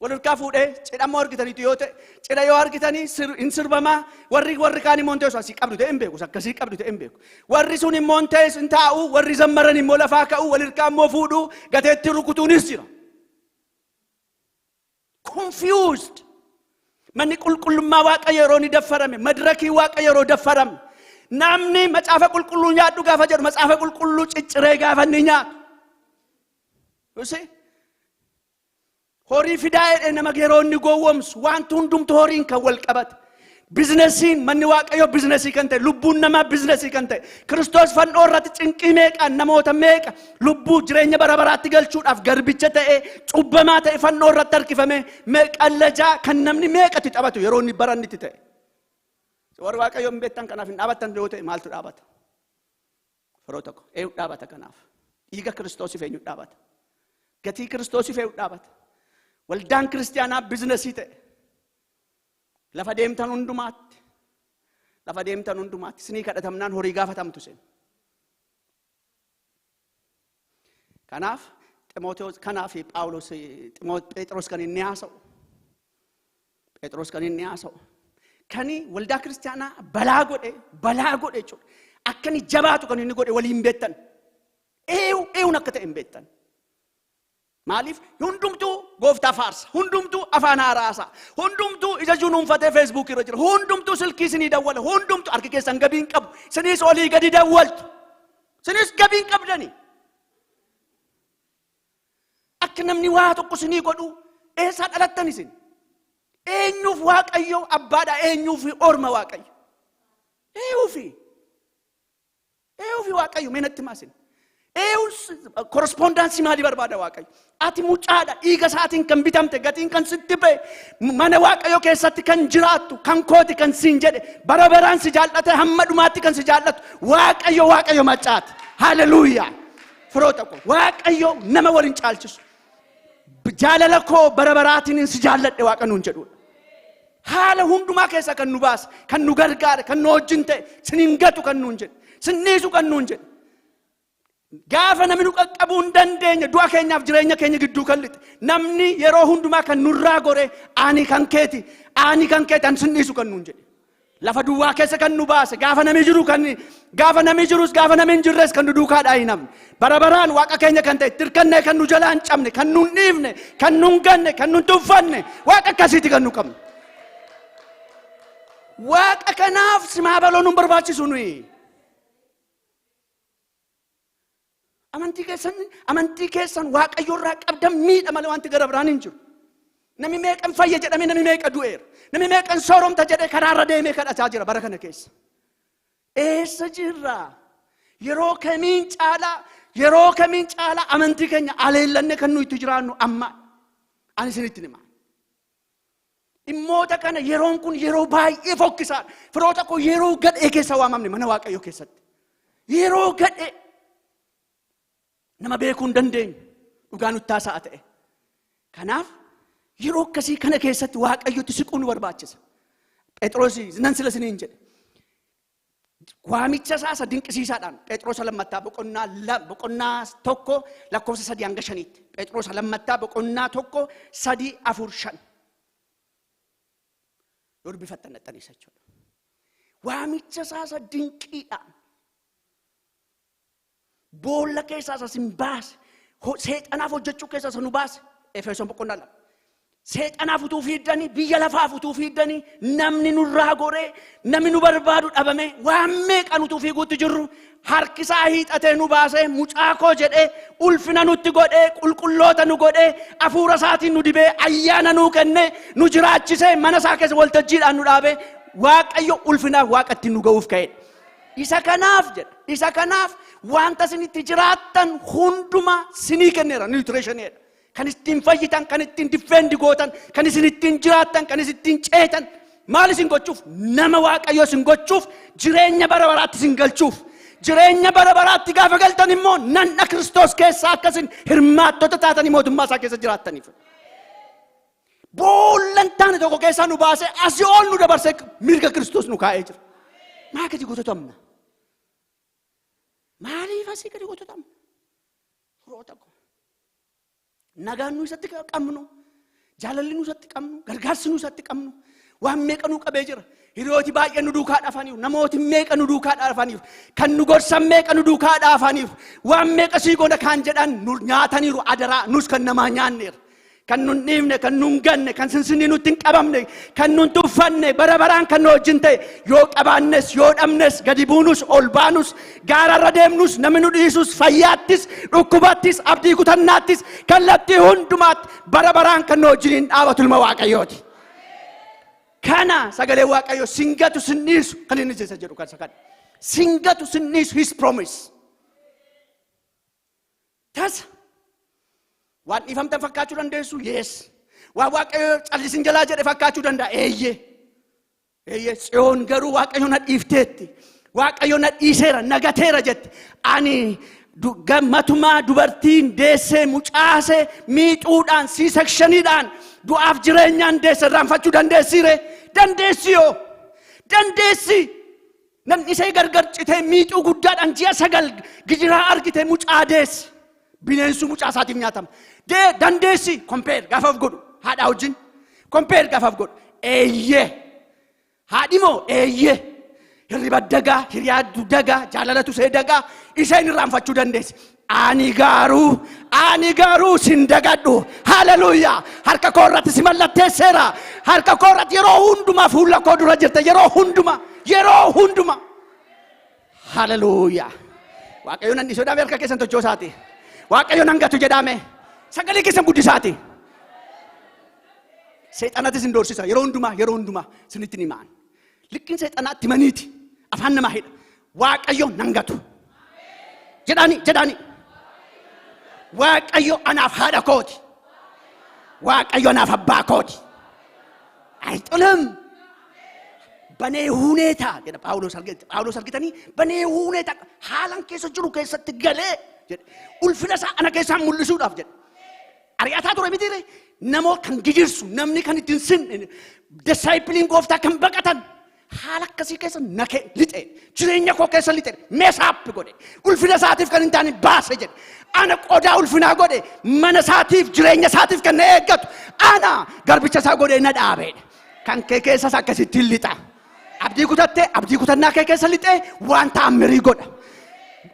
Walirkaa fuudhee cidhammoo argitaniitu yoo ta'e, cidha yoo argitanii hin sirbamaa warri kaan immoo ta'e asii qabdu ta'e hin beeku, akkasii qabdu ta'e hin beeku. Warri sun immoo ta'e hin taa'u, warri zammaran immoo lafaa ka'u, walirkaa immoo fuudhu, gateetti rukutuunis jira. Confused. Manni qulqullummaa Waaqayyo yeroo ni daffarame, madirakii Waaqayyo yeroo daffarame. Namni macaafa qulqulluu nyaadhu gaafa jedhu macaafa qulqulluu cicciree gaafa ni nyaatu. horii fidaa nama geeroonni gowwomsu wanti hundumtu horiin kan wal qabate. Bizinesiin manni waaqayyo bizinesii kan ta'e lubbuun namaa bizinesii kan ta'e Kiristoos fannoo irratti cinqii meeqaan namoota meeqa lubbuu jireenya bara baraatti galchuudhaaf garbicha ta'e cubbamaa ta'e fannoo irratti harkifame meeqallajaa kan namni meeqatti taphatu yeroo inni barannitti ta'e. Warri waaqayyo hin beektan kanaaf hin dhaabattan yoo ta'e maaltu dhaabata? Firoota koo eenyu dhaabata kanaaf? Dhiiga Kiristoosiif eenyu dhaabata? Gatii Kiristoosiif eenyu dhaabata? Waldaan kiristaanaa bizinesii ta'e. Lafa deemtan hundumaatti sinii kadhatamnaan horii gaafatamtu sen. Kanaaf Ximootewoos kanaaf Phaawulos Phexros kan inni haasa'u. Kani waldaa kiristaanaa balaa godhe jechuudha. Akkani jabaatu kan inni godhe waliin beektan. Eewun akka ta'e hin beektan. Maaliif hundumtuu gooftaa faarsa, hundumtuu afaan haaraasa, hundumtuu ija junuunfatee Facebook irra jira, hundumtuu silkii isinii dawwala, hundumtuu harki keessan gabiin qabu, isinis olii gadi dawwaltu, isinis gabiin qabdani. Akka namni waa tokko isinii godhu eessaa dhalattan isin? Eenyuuf waaqayyo abbaadha, eenyuuf orma waaqayyo? Eeyuufi waaqayyo meenatti maasin? Korrespondansii maalii barbaada waaqayyo? Ati mucaadha dhiiga isaatiin kan bitamte gatiin kan sitti ba'e mana waaqayyo keessatti kan jiraattu kan kooti kan siin jedhe bara baraan si jaallate hamma dhumaatti kan si jaallatu waaqayyo macaati. Haleluuyaa. Firoota koo waaqayyo nama waliin caalchisu. Jaalala koo bara baraatiin si jaalladhe waaqa nuun jedhudha. Haala hundumaa keessa kan nu baase, kan nu gargaare, kan nu wajjin ta'e, sinin gatu kan nuun jedhe, sinniisu kan nuun jedhe. Gaafa namni nu qaqqabuu hin dandeenye du'a keenyaaf jireenya keenya gidduu kan lixe namni yeroo hundumaa kan nurraa gore ani kan keeti an sinniisu kan nuun jedhe. Lafa duwwaa keessa kan nu baase gaafa namni jirus gaafa namni hin jirres kan nu duukaa dhaayinamne bara baraan waaqa keenya kan ta'e tirkannee kan nu jalaa hin cabne kan nu hin dhiifne kan nu hin ganne kan nu hin tuffanne waaqa akkasiiti kan nu qabne. Waaqa kanaaf simaa baloo nu barbaachisu nuyi. Amantii keessan waaqayyo irraa qabdan miidha malee wanti gara biraan hin jiru. Namni meeqan fayya jedhamee namni meeqa du'eera. Namni meeqan sooromta jedhee karaarra deemee kadhataa jira bara kana keessa. Eessa jirra? Yeroo kamiin caalaa amantii keenya aleellanne kan nu itti jiraannu amma. Ani isinitti hima. Dhimmoota kana yeroon kun yeroo baay'ee fokkisaadha. Firoota koo yeroo gadhee keessa waamamne mana waaqayyo keessatti. Yeroo gadhee. Nama beekuu hin dandeenyu dhugaa nutti taasa'a ta'e. Kanaaf yeroo akkasii kana keessatti waaqayyotti siquu nu barbaachisa. Phexros nan sila isiniin jedhe. Waamicha isaa dinqisiisaadhaan Phexros lammattaa boqonnaa tokko lakkoofsa 3 hanga 5tti. Phexros lammattaa boqonnaa tokko 3, 4, 5. Yoo dubbifattan dhaxxaniisa jechuudha. Waamicha isaa dinqiidhaan. Boolla keessaa isa sin baase seexanaaf hojjechuu keessaa isa nu baase Efesoon boqonnaa 2. Seexanaaf utuu fiiddanii biyya lafaaf utuu fiiddanii namni nurraa goree namni nu barbaadu dhabame waan meeqan utuu fiiguutti jirru harkisaa hiixatee nu baasee mucaa koo jedhee ulfina nutti godhee qulqulloota nu godhee hafuura isaatiin nu dibee ayyaana nuu kennee nu jiraachisee mana isaa keessa waltajjiidhaan nu dhaabee waaqayyo ulfinaaf waaqatti nu ga'uuf ka'edha. Isa kanaaf wanta isinitti jiraattan hunduma sinii kenneera nutritioneedha. Kan ittiin fayyitan, kan ittiin difeendi gootan, kan isin ittiin jiraattan, kan isin ittiin ceetan. Maal isin gochuuf? Nama waaqayyo isin gochuuf, jireenya bara baraatti isin galchuuf. Jireenya bara baraatti gaafa galtan immoo nanna Kiristoos keessaa akkasin hirmaattota taatanii mootummaa isaa keessa jiraattaniif. Boollan taane tokko keessaa nu baasee asii ol nu dabarsee mirga Kiristoos nu kaa'ee jira. Maa gadi gototamna? Maaliif asii gadi gototamna? Firoota koo. Nagaan nu isatti qabnu, jaalalli nu isatti qabnu, gargaarsi nu isatti qabnu, waan meeqa nu qabee jira. Hiriyooti baay'ee nu duukaa dhaafaniiru, namooti meeqa nu duukaa dhaafaniiru, kan nu gorsan meeqa nu duukaa dhaafaniiru, waan meeqa sii goona kan jedhan nu nyaataniiru adaraa nus kan namaa nyaanneera. kan nun dhiifne, kan nun ganne, kan sinsinni nutti hin qabamne, kan nun tuffanne, bara baraan kan nu wajjin ta'e, yoo qabaannes, yoo dhabnes, gadi buunus, ol baanus, gaararra deemnus, namni nu dhiisus, fayyaattis, dhukkubattis, abdii kutannaattis, kallattii hundumaatti, bara baraan kan nu wajjin dhaabatu ilma Waaqayyooti. Kana sagalee Waaqayyoo singatu sin dhiisu kan inni jecha jedhu kan sakadha. Singatu sin dhiisu his promise. Tasa waan dhiifamtan fakkaachuu dandeessu, yes. Waan Waaqayyoo callisin jalaa jedhe fakkaachuu danda'a, eeyyee. Tsiyoon garuu Waaqayyoo na dhiifteetti, Waaqayyoo na dhiiseera, nagateera jette. Ani gammatumaa dubartiin deessee mucaasee miixuudhaan C-sectioniidhaan du'aaf jireenyaan deesse irraanfachuu dandeessiire? Dandeessiyoo, dandeessi. Namni isee gargar citee miixuu guddaadhaan ji'a 9 gijiraa argite mucaa deesse. Bineensu mucaa isaatiif nyaatama. Dandeessi. Kompeer gaafaaf godhu haadhaa wajjin. Kompeer gaafaaf godhu. Eeyyee. Haadhi moo eeyyee. Hirriba dagaa, hiriyaa dagaa, jaalalatu see dagaa, isheen irraanfachuu dandeessi. Ani garuu sin dagadhu. Haleluuyaa. Harka koo irratti si mallatteesseera. Harka koo irratti yeroo hundumaa fuula koo dura jirta. Yeroo hundumaa. Haleluuyaa. Waaqayyo nan dhiisodhaame harka keessan tochoo isaati. Waaqayyo nan gatu jedhame. Sagalee keessan guddisaati. Seexanatis hin doorsisa. Yeroo hundumaa sinitti ni maan. Likkin seexanaatti maniiti. Afaan nama hidha. Waaqayyo nan gatu. Jedhaani. Waaqayyo anaaf haadha kooti. Waaqayyo anaaf abbaa kooti. Ayxulam. Banee huneeta jedha Phaawulos argitanii banee huneeta haalan keessa jiru keessatti galee jedhe ulfina isaa ana keessaan mul'isuudhaaf jedhe. Ari'ataa ture mitiire namoo kan gijirsu namni kan ittiin sinne disaayiphiliin gooftaa kan baqatan haala akkasii keessa nake lixe jireenya koo keessa lixe meesaappi godhe ulfina isaatiif kan hin taane baase jedhe. Ana qodaa ulfinaa godhe mana isaatiif jireenya isaatiif kan na eeggatu ana garbicha isaa godhe na dhaabeedha. Kan kee keessas akkasitti lixa. Abdii kutattee abdii kutannaa kee keessa lixee waan ta'ammirii godha.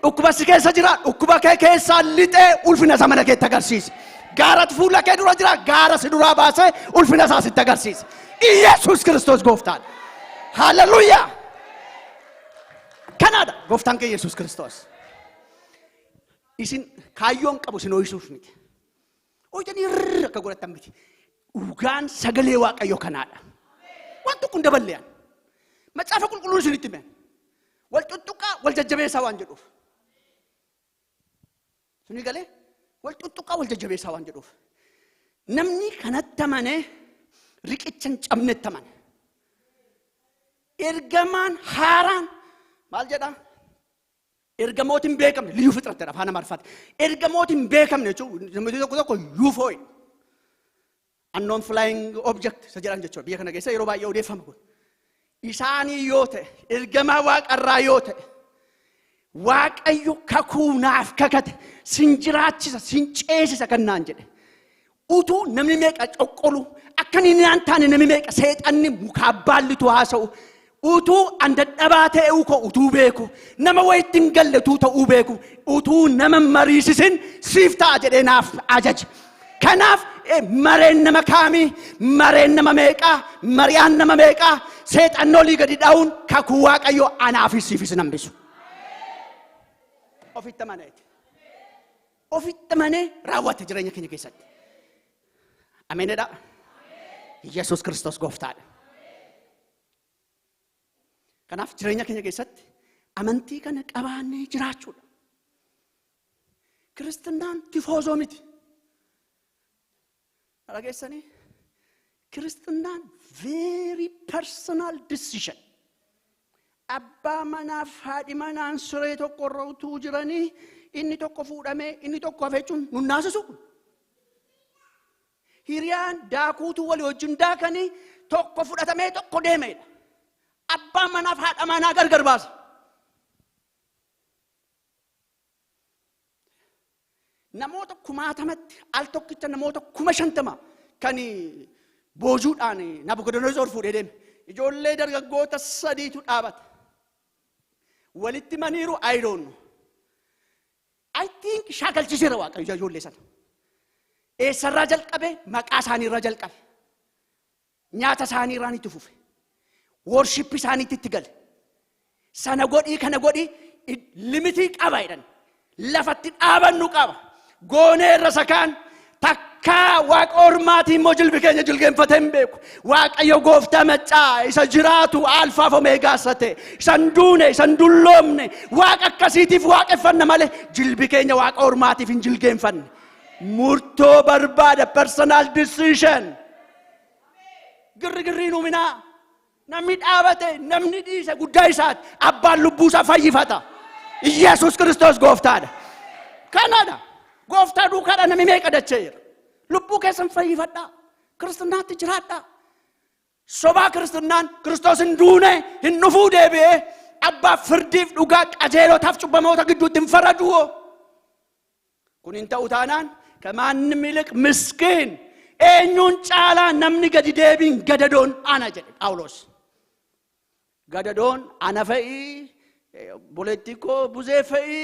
Dhukkuba si keessa jira, dhukkuba kee keessa lixee ulfina isaa mana keetti agarsiisa. Gaaratu fuula kee dura jira, gaara si duraa baasee ulfina isaa sitti agarsiisa. Iyesuus Kiristoos gooftaadha. Haleluuyaa. Kanaadha gooftaan kee Iyesuus Kiristoos. Isin kaayyoon qabu sin ho'isuuf miti. Hojjanii irra akka godhatan miti. Dhugaan sagalee Waaqayyoo kanaadha. Waan tokko hin daballean. Macaafa qulqulluun isinitti hime. Wal tuttuqaa wal jajjabeessaa waan jedhuuf. Suni galee wal tuttuqaa wal jajjabeessaa waan jedhuuf. Namni kanatti amane riqicha hin cabnetti amane. Ergamaan haaraan maal jedhaa? Ergamoota hin beekamne liyyuu fixrattedha afaan Amaariffaatiin. Ergamoota hin beekamne jechuun namni tokko UFO unknown flying object isa jedhan jechuudha. Biyya kana keessa yeroo baay'ee odeeffama kun. Isaanii yoo ta'e ergamaa Waaqarraa yoo ta'e Waaqayyo kakuu naaf kakate sin jiraachisa sin ceesisa kan naan jedhe. Utuu namni meeqa coqqolu akka inni naan taane namni meeqa seexanni mukaa baallitu haasa'u. Utuu an dadhabaa ta'e utuu beeku nama wayitti hin galle ta'uu beeku utuu nama mariisisin siif ta'a jedhee naaf ajaje. Kanaaf mareen nama kaamii, mareen nama meeqaa, mariyaan nama meeqaa, seexannolii gadi dhaa'uun kakuu Waaqayyoo anaafis siifis nambisu. Ofitti amaneeti. Ofitti amanee raawwate jireenya keenya keessatti. Ameenedha. Yesuus Kiristoos gooftaadha. Kanaaf jireenya keenya keessatti amantii kana qabaannee jiraachuudha. Kiristinnaan tifoozoo miti. Dhageessanii Kiristinnaan very personal decision. Abbaa manaaf haadhi manaan siree tokko irra utuu jiranii inni tokko fuudhamee inni tokko hafeechuun nun naasisu. Hiriyaan daakuutu walii wajjin daakanii tokko fudhatamee tokko deemeedha. Abbaa manaaf haadha manaa gargar baasa. Namoota 1000 al tokkicha namoota 50 kan boojuudhaan Nabukadnezar fuudhee deeme. Ijoollee dargaggoota 3tu dhaabata. Walitti maniiru I don't know. I think shaakalchiseera Waaqayyo ijoollee sana. eessarraa jalqabe maqaa isaanii irraa jalqabe nyaata isaanii irraan itti fufe worshippi isaaniitti itti gale sana godhii kana godhii limitii qaba jedhan lafatti dhaabannu qaba goonee irra sakaan takka waaqa ormaatii immoo jilbi keenya jilgeenfatee hin beeku waaqayyo gooftaa maccaa isa jiraatu alfaaf omeegaa isa ta'e isan duune isan dulloomne waaqa akkasiitiif waaqeffanna malee jilbi keenya waaqa ormaatiif hin jilgeenfanne murtoo barbaada personal decision girrigirrii nuuminaa namni dhaabate namni dhiise guddaa isaati abbaan lubbuu isaa fayyifata Yesuus Kiristoos gooftaadha kanadha gooftaa duukaadha namni meeqa dacheera lubbuu keessan fayyifadhaa kiristaanaatti jiraadhaa sobaa kiristaanaan Kiristoos hin duune hin dhufuu deebi'ee abbaa firdiif dhugaa qajeelotaaf cubbamoota gidduutti hin faradu'oo kun hin ta'u taanaan ከማንም ይልቅ ምስኪን eenyuun caalaa namni gadi deebiin gadadoon ana jedhe Phaawulos gadadoon ana fa'i boleetti koo buzee fa'i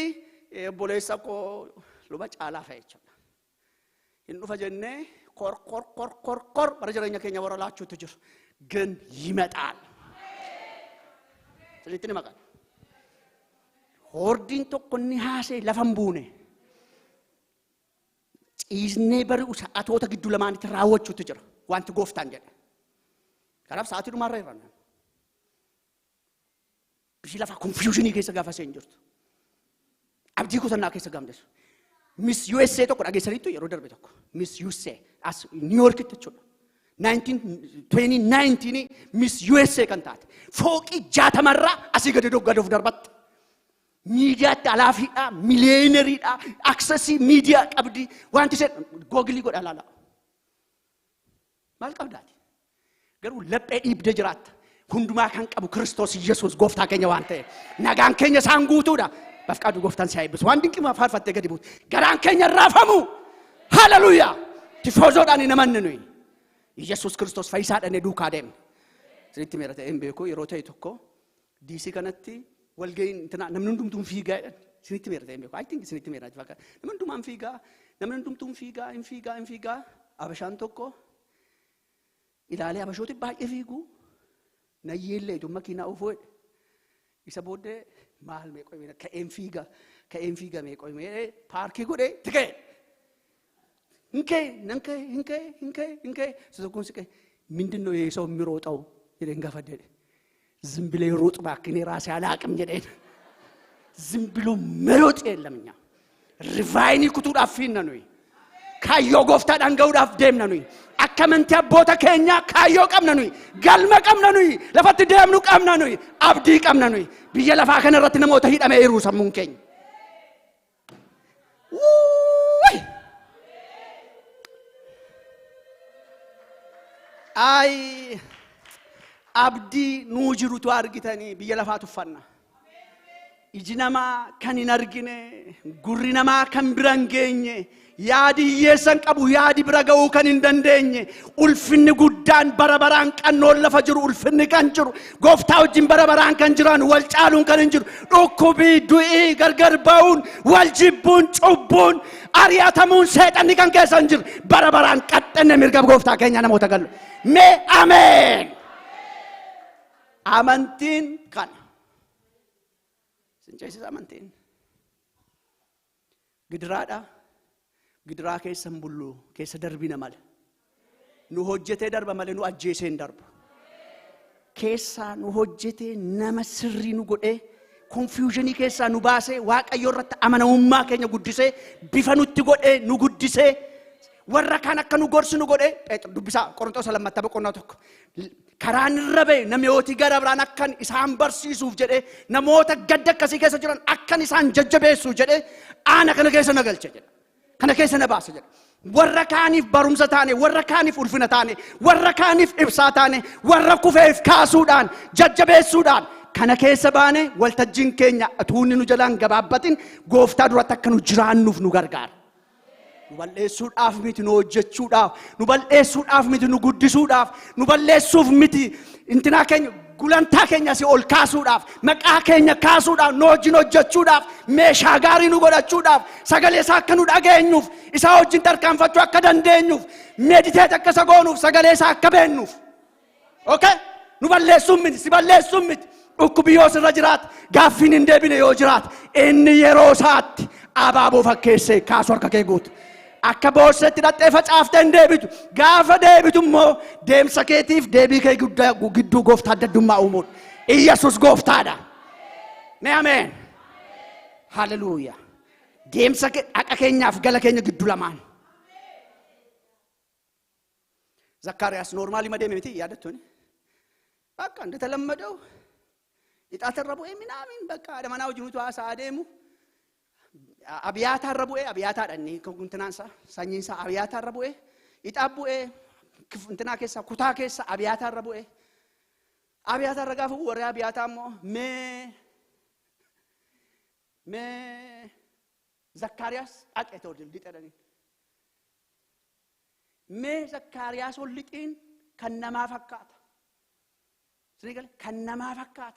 boleessa koo luba caalaa fa'i jechuudha hin dhufa jennee kor bara jireenya keenya warra laachuutu jiru ግን ይመጣል ስለዚህ መቃል ሆርዲን tokkonni haasee lafan buune isne bari'u sa'atoota gidduu lamaanitti raawwachuutu jira wanti gooftaan jedhe kanaaf sa'aatii dhumaarra irra bishii lafa confusionii keessa gaafa seen jirtu abdii kutannaa keessa gamdeessu Miss USA tokko dhageessaniitu yeroo darbe tokko Miss USA as New York jechuudha 2019 Miss USA kan taate fooqii 60 irraa asii gadi doggaduuf darbatte miidiyaatti alaafiidha miliyeeneriidha aksesii miidiyaa qabdi wanti ishee googilii godha laala maal qabdaati garuu laphee dhiibdee jiraatta hundumaa kan qabu Kiristoos Yesuus gooftaa keenya waan ta'eef nagaan keenya isaan guutuudha bafqaadu gooftaan si eebbisu waan dinqii faarfattee gadi buutu garaan keenya raafamu haleluuyaa tifoozoodhaan namanni nuyi Yesuus Kiristoos fayyisaadhaan duukaa deemne sirriitti meerate hin beeku yeroo ta'e tokko diisii kanatti walga'iin intina namni hundumtuun fiigaa sinitti meerate hin beeku I think sinitti meerate fakka namni hundumaan fiigaa namni hundumtuun fiigaa abashaan tokko ilaalee abashooti baay'ee fiigu nayyeellee ituu makiinaa ofoo isa booddee maal mee qoyme ka'een fiiga mee qoyme paarkii godhee tikee hinkee sosokkoon siqee ምንድነው የሰው የሚሮጠው ይደን ጋፈደደ ዝም ብሎ ይሮጥ ባክኔ ራሴ አላቅም ጀደን ዝም ብሎ መሮጥ የለምኛ ሪቫይኒ ኩቱ ዳፊና ነው ካዮ ጎፍታ ዳንገው ዳፍ ደምና ነው አከመንተ ቦታ ከኛ ካዮ ቀምና ነው ጋልመ ቀምና ነው ለፈት ደምኑ ቀምና ነው አብዲ ቀምና ነው ቢየለፋ ከነረት ነሞተ ሂዳመ ይሩ ሰሙንከኝ አይ አብዲ ኑጅሩቱ አርግተኒ ቢየለፋቱ ፈና ኢጅናማ ከኒን አርግኔ ጉሪናማ ከንብራንገኘ ያዲ የሰን ቀቡ ያዲ ብረገው ከኒን ደንደኘ ኡልፍን ጉዳን በረበራን ቀኖል ለፈጅሩ ኡልፍን ቀንጅሩ ጎፍታው ጅን በረበራን ከንጅራን ወልጫሉን ከንጅሩ ዶኩቢ ዱኢ ገርገርባውን ወልጅቡን ጩቡን አርያተሙን ሰይጣን ከን ከሰንጅር በረበራን ቀጠነ ምርገብ ጎፍታ ከኛ ነሞ ተገሉ ሜ አሜን አመንቲን ካን ስንጨይስ አመንቲን ግድራዳ ግድራ ከሰን ቡሉ ከሰ ደርቢና ማለ ኑ ሆጀቴ ደርባ ማለ ኑ አጄሴን ደርባ ከሳ ኑ ሆጀቴ ነመስሪ ኑ ጎዴ ኮንፊውዥኒ ከሳ ኑ ባሴ ዋቀዮረት አመናውማ ከኛ ጉድሴ ቢፈኑት ጎዴ ኑ ጉድሴ ወራካን አከኑ ጎርስ ኑ ጎዴ ጴጥሮ ዱብሳ ቆሮንቶስ ለማተበቆና ተኮ karaan rabe namooti garabran akkan isaan barsiisuuf jedhe namoota gadda akkasii keessa jiran akkan isaan jajjabeessu jedhe ana kana keessa nagalche jedhe kana keessa na baase jedhe warra kaaniif barumsa taane warra kaaniif ulfina taane warra kaaniif ibsaa taane warra kufeef kaasuudhaan jajjabeessuudhaan kana keessa baane waltajjiin keenya atuunni nu jalaan gabaabbatin gooftaa duratti akka nu jiraannuuf nu gargaara nu balleessuudhaaf miti nu hojjechuudhaaf nu balleessuudhaaf miti nu guddisuudhaaf nu balleessuuf miti intinaa keenya gulantaa keenya si ol kaasuudhaaf, maqaa keenya kaasuudhaaf, nu wajjin hojjechuudhaaf, meeshaa gaarii nu godhachuudhaaf, sagalee isaa akka nu dhageenyuuf, isaa wajjin tarkaanfachuu akka dandeenyuuf, mediteet akka isa goonuuf, sagalee isaa akka beennuuf. Okay? Nu balleessuun miti, si balleessuun miti. Dhukkubi yoo sirra jiraate, gaaffiin hin deebine yoo jiraate, inni yeroo isaatti abaaboo fakkeessee kaasu harka kee guutu. Akka boorseetti hidhattee facaaftee hin deebitu. Gaafa deebitu immoo deemsa keetiif deebii kee gidduu gooftaa addummaa uumuudha. Iyyesuus gooftaadha. Mee ameen. Haleluuyaa. Deemsa dhaqa keenyaaf gala keenya gidduu lamaan. Zakkaariyaas noormaalii madeeme miti yaadattuuni. Bakka እንደተለመደው ይጣተረቡኤ ምናምን በቃ አደመናው ጅኑቱ አሳደሙ አብያታ ረቡኤ አብያታ ደኒ ከጉንትናንሳ ሳኝንሳ አብያታ ረቡኤ ይጣቡኤ እንትና ከሳ ኩታ ከሳ አብያታ ረቡኤ አብያታ ረጋፉ ወሬ አብያታሞ ሜ ዘካርያስ አቀተው ሊጠደኒ ሜ ዘካርያስ ወልጢን ከነማ ፈካታ ስለዚህ ከነማ ፈካታ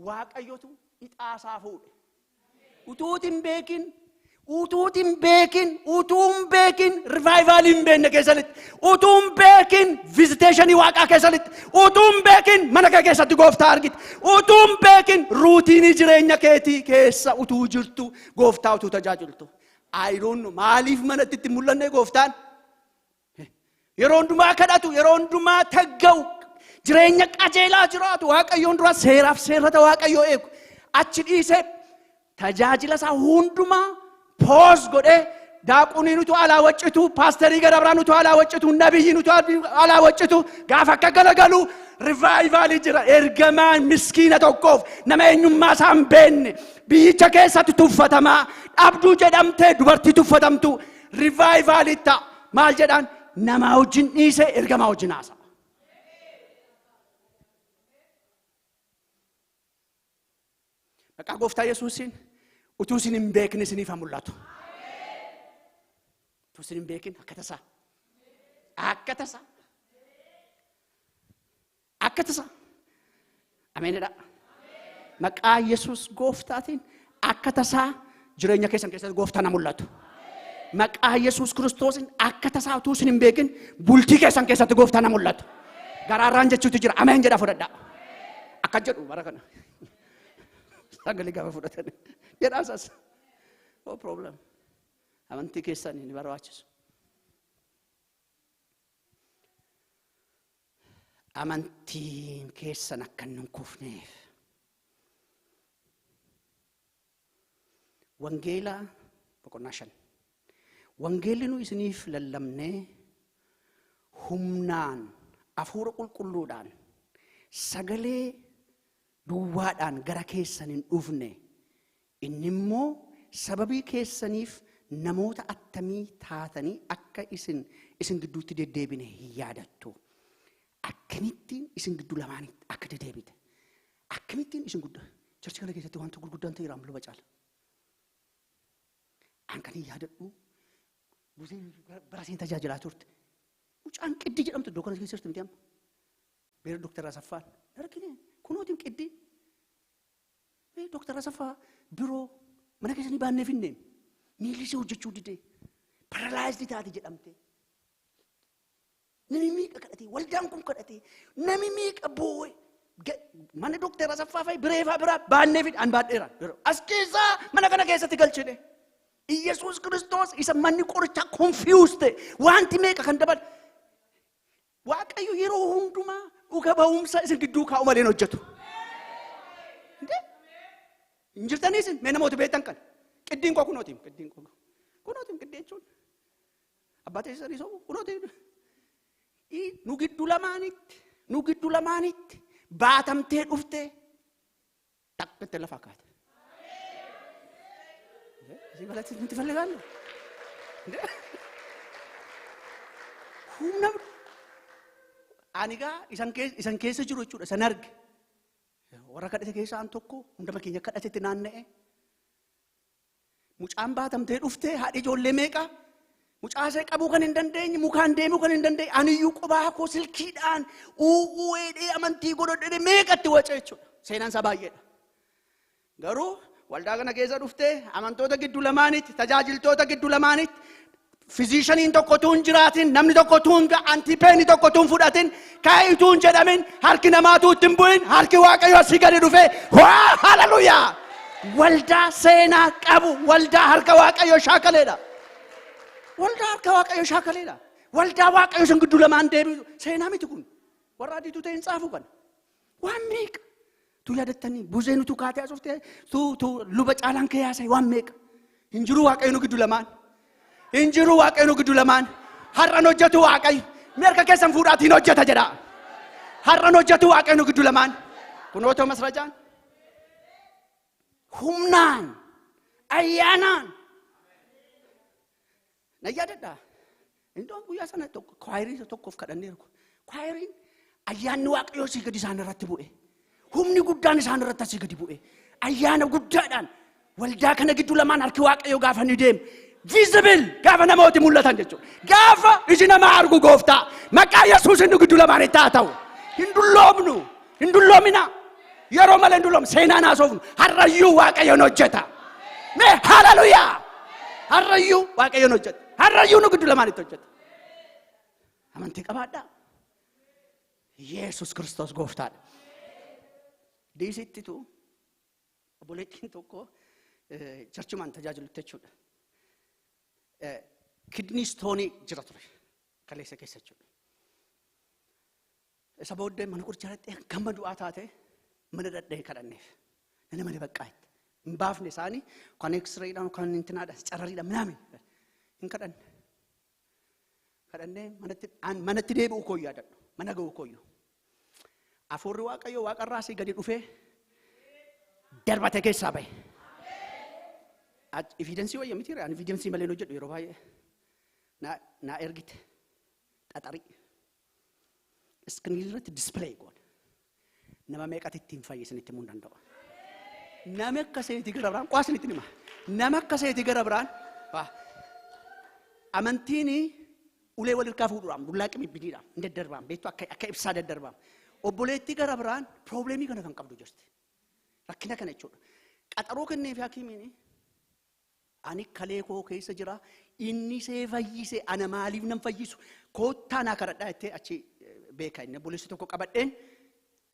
waaqayyotu ixaasaa fuudhe utuutin beekin revival hin beekne keessatti utuun beekin visitation waaqaa keessatti utuun beekin mana kee keessatti gooftaa argite utuun beekin ruutiinii jireenya keetii keessa utuu jirtu gooftaa utuu tajaajiltu I don't know maaliif manatti itti mul'anne gooftaan yeroo hundumaa kadhatu yeroo hundumaa tagga'u jireenya qajeelaa jiraatu waaqayyoon dura seeraaf seerrata waaqayyoo eegu achi dhiisee tajaajila isaa hundumaa poos godhee daaqunii nutu alaa waccitu paasterii gadabraa nutu alaa waccitu nabiyyi nutu alaa waccitu gaafa akka galagalu rivaayivalii jira ergamaan miskiina tokkoof nama eenyummaa isaa hin beekne biyyicha keessatti tuffatamaa dhabduu jedhamtee dubartii tuffatamtu rivaayivalii ta'a maal jedhaan namaa wajjin dhiisee ergamaa wajjin haasa. Maqaa gooftaa Yesuusiin utuu isin hin beekne isiniif haa mul'atu. Utuu isin hin beekin akka tasaa. Ameenidha. Maqaa Yesuus gooftaatiin akka tasaa jireenya keessan keessatti gooftaan haa mul'atu. Maqaa Yesuus Kiristoosiin akka tasaa utuu isin hin beekin bultii keessan keessatti gooftaan haa mul'atu. Garaarraan jechuutu jira. Ameen jedhaa fudhadhaa. Akka jedhu bara kana. Sagalee gaafa fudhatan jedhaasas no problem amantii keessan ni barbaachisu amantiin keessan akka hin kufneef wangeela boqonnaa 5 wangeelli nu isiniif lallabnee humnaan hafuura qulqulluudhaan sagalee duwwaadhaan gara keessan hin dhufne inni immoo sababii keessaniif namoota attamii taatanii akka isin gidduutti deddeebine hin yaadattu akkamittiin isin gidduu lamaanitti akka deddeebite akkamittiin isin guddaa church kana keessatti wanta gurguddaan ta'e raamlu bacaala an kan yaadadhu busee barasiin tajaajilaa turte mucaan qiddii jedhamtu iddoo kana keessatti miti amma beera Dr. Asaffaan argine kunootiin qiddii Dr. Asaffaa biroo mana keessanii baannee finneen miilli ishee hojjechuu didee paralaayizii taate jedhamte nami miiqa kadhatee waldaan kun kadhatee nami miiqa boo'e mana Dr. Asaffaa fa'i bireefaa biraa baannee fidhaan baadheera as keessaa mana kana keessatti galchine Iyyesuus Kiristoos isa manni qorichaa konfiyuuste wanti meeqa kan dabal waaqayyo yeroo hundumaa dhuga ba'umsa isin gidduu kaa'u malee hojjetu. Injirtaniis mee namoota beektan kan qiddiin koo kunootiin qiddeechuun abbaa teessanii sobu kunootiin nu gidduu lamaanitti baatamtee dhuftee takkatti lafa kaate. Isin balatti nuti fallegaannu. Humna anigaa isan keessa jiru jechuudha san arge. Warra kadhate keessaan tokko hundama keenya kadhatetti naanna'e mucaan baatamtee dhuftee haadhi ijoollee meeqa Mucaasee qabuu kan hin dandeenye, mukaan deemuu kan hin dandeenye, aniyyuu qophaa koo silkiidhaan uwwee amantii godhadhee meeqatti waca jechuudha. Seenaan isaa baay'eedha. Garuu waldaa kana keessa dhuftee amantoota gidduu lamaanitti, tajaajiltoota gidduu lamaanitti, fiziishaniin tokko tuun jiraatin, namni tokko tuun antipeeni tokko tuun fudhatin, kaayituun jedhamin, harki namaatu ittiin bu'in, harki Waaqayyo asii gadi dhufee, waa haleluuyaa! Waldaa seenaa qabu, waldaa harka Waaqayyo shaakaleedha. Waldaa harka Waaqayyo shaakaleedha. Waldaa Waaqayyo san gidduu lamaan deebisu seenaa miti kun. Warra adiitu ta'e hin xaafu kana. Waan meeqa? Tu yaadattanii buzee nutu kaatee asuftee tu luba caalaan kee yaasee waan meeqa? Hin jiru Waaqayyo gidduu lamaan. Hin jiru Waaqayyo gidduu lamaan. Har'an hojjetu Waaqayyo. Meerka keessan fuudhaatiin hojjeta jedha. Har'an hojjetu Waaqayyo gidduu lamaan. Kunootoo masrajaan. Humnaan, ayyaanaan. Na yaadadha. Indoon guyyaa sana kwaayirii tokkoof kadhanneeru. Kwaayiriin ayyaanni Waaqayyoo asii gadi isaan irratti bu'e. Humni guddaan isaan irratti asii gadi bu'e. Ayyaana guddaadhaan waldaa kana gidduu lamaan harki Waaqayyoo gaafa ni deemu. Visible gaafa namooti mul'atan jechuudha. Gaafa iji namaa argu gooftaa maqaa Yesuus inni gidduu lamaan itti haa ta'u. Hin dulloomnu, hin dulloomina. Yeroo malee hin dulloomnu seenaan haasofnu har'ayyuu Waaqayyoon hojjeta. Mee haleluuyaa! Har'ayyuu Waaqayyoon hojjeta. Har'ayyuu nu gidduu lamaan itti hojjeta. Amantii qabaadhaa. Yesuus Kiristoos gooftaadha. Diisittitu obboleettiin tokko charchumaan tajaajilutti jechuudha. Kidnii stoonii jira ture kaleessa keessa jechuudha. Isa booddee mana qorichaa dhaqxee gama du'aa taate mana dhadhee kadhanneef. Nana malee baqqaatti. Hin baafne isaanii kan X-rayidhaan kan intinaadhaan carrariidhaan minaamin hin kadhanne. Kadhannee manatti deebi'u koo yaadadhu. Mana ga'u kooyyuu. Afuurri Waaqayyoo waaqarraa asii gadi dhufee darbate keessaa bahe. Evidensii wayya miti ani evidensii malee hojjedhu yeroo baay'ee naa ergite xaxarii iskiriinii irratti dispilay goone nama meeqatti ittiin fayyisanitti himuu hin danda'u. Nama akka seetii gara biraan qaasinitti hima. Nama akka seetii gara biraan amantiin ulee wal hirkaa fuudhuudhaan dullaa qimibbiidhaan hin daddarbaan beektu akka ibsaa daddarbaan. Obboleettii gara biraan probleemii kana kan qabdu jirti. Rakkina kana jechuudha. Qaxaroo kenneef hakiimiin ani kalee koo keessa jira inni see fayyise ana maaliif nan fayyisu koottaa naa kadhadhaa jettee achi beeka inni obboleessi tokko qabadheen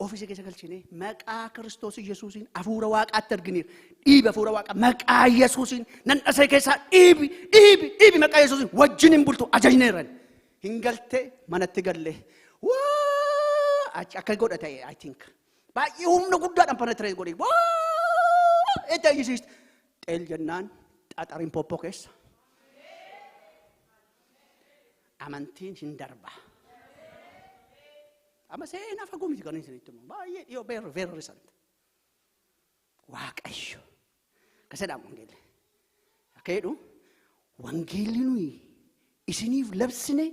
ofiisa keessa galchine maqaa Kiristoos Yesuusiin hafuura Waaqaatti argineera. Dhiibi hafuura Waaqaa maqaa Yesuusiin nan dhasee keessaa dhiibi maqaa Yesuusiin wajjin hin bultu ajajneeran. Hin galtee manatti galle. Akka godha ta'e I think. Baay'ee humna guddaadhaan penetrate godhe. Itti ayyisiist. Xeel jennaan xaxariin poppoo keessa. Amantiin hin darba. Amma seenaa fagoo miti kan isinitti himu. Baay'ee dhiyoo very recent. Waaqayyo. Kasadhaan wangeelli. Akka jedhu wangeelli nuyi isiniif labsine